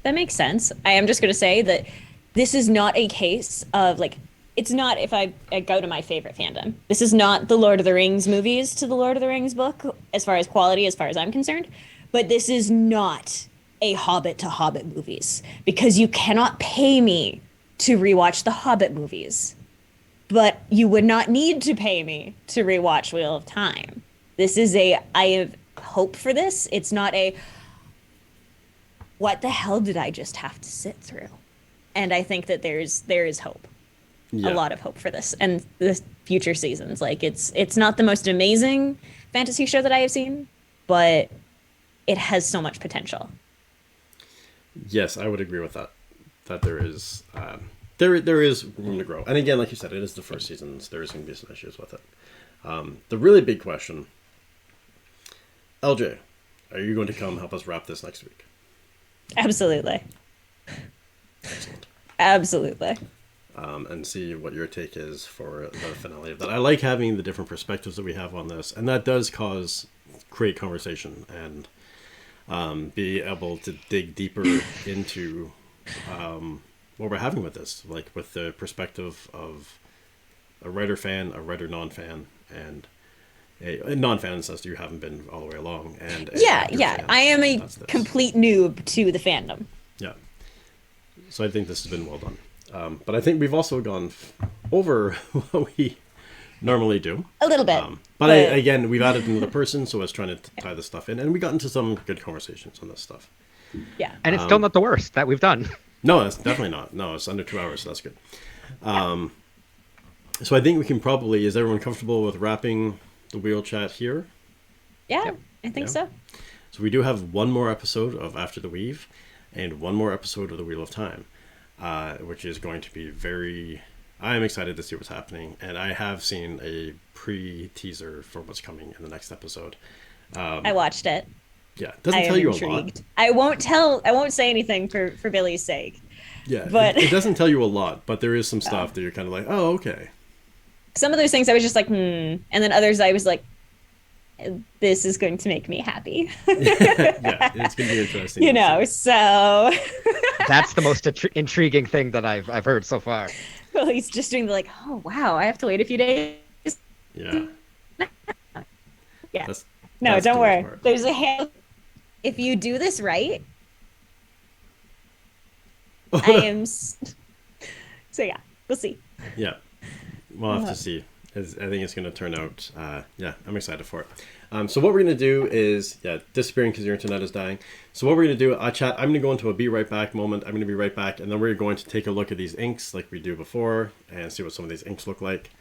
That makes sense. I am just going to say that this is not a case of, like, it's not, if I go to my favorite fandom, this is not the Lord of the Rings movies to the Lord of the Rings book, as far as quality, as far as I'm concerned. But this is not a Hobbit to Hobbit movies, because you cannot pay me to rewatch the Hobbit movies. But you would not need to pay me to rewatch Wheel of Time. This is I have hope for this. It's not what the hell did I just have to sit through? And I think that there is hope. Yeah. A lot of hope for this and the future seasons. Like, it's not the most amazing fantasy show that I have seen, but it has so much potential. Yes, I would agree with that. That there is there is room to grow. And again, like you said, it is the first season. So there is going to be some issues with it. The really big question, LJ, are you going to come help us wrap this next week? Absolutely. Absolutely. And see what your take is for the finale of that. I like having the different perspectives that we have on this, and that does create conversation and be able to dig deeper into what we're having with this, like with the perspective of a writer fan, a writer non-fan, and a non-fan in the sense that you haven't been all the way along. And Yeah. fan. I am a That's this. complete noob to the fandom. Yeah. So I think this has been well done. But I think we've also gone over what we normally do. A little bit. But again, we've added another person, so I was trying to tie this stuff in. And we got into some good conversations on this stuff. Yeah. And it's still not the worst that we've done. No, that's definitely not. No, it's under 2 hours, so that's good. So I think we can probably, is everyone comfortable with wrapping the wheel chat here? Yeah, Yep. I think Yeah. so. So we do have one more episode of After the Weave and one more episode of The Wheel of Time, which is going to be very... I am excited to see what's happening, and I have seen a pre-teaser for what's coming in the next episode. I watched it. Yeah, it doesn't I tell am you intrigued. a lot. I won't say anything for Billy's sake. Yeah, but- it doesn't tell you a lot, but there is some stuff that you're kind of like, oh, okay. Some of those things I was just like, and then others I was like, this is going to make me happy. Yeah, it's going to be interesting. You to know, see. so That's the most intriguing thing that I've heard so far. well, he's just doing the like, oh wow, I have to wait a few days. Yeah. Yeah. That's- No, that's don't the worry. worst part. There's a hand. If you do this right, I am. So yeah, we'll see. Yeah, we'll have to see. I think it's going to turn out. Yeah, I'm excited for it. So what we're going to do is, disappearing because your internet is dying. So what we're going to do, chat. I'm going to go into a be right back moment. I'm going to be right back, and then we're going to take a look at these inks like we do before and see what some of these inks look like.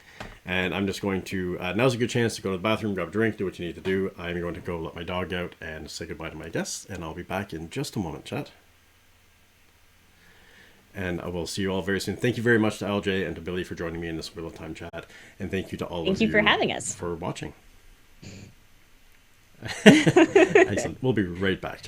And I'm just going to. Now's a good chance to go to the bathroom, grab a drink, do what you need to do. I'm going to go let my dog out and say goodbye to my guests, and I'll be back in just a moment, chat. And I will see you all very soon. Thank you very much to LJ and to Billy for joining me in this Wheel of Time chat. And thank you to all of you. Thank you for having us. For watching. Excellent. We'll be right back, chat.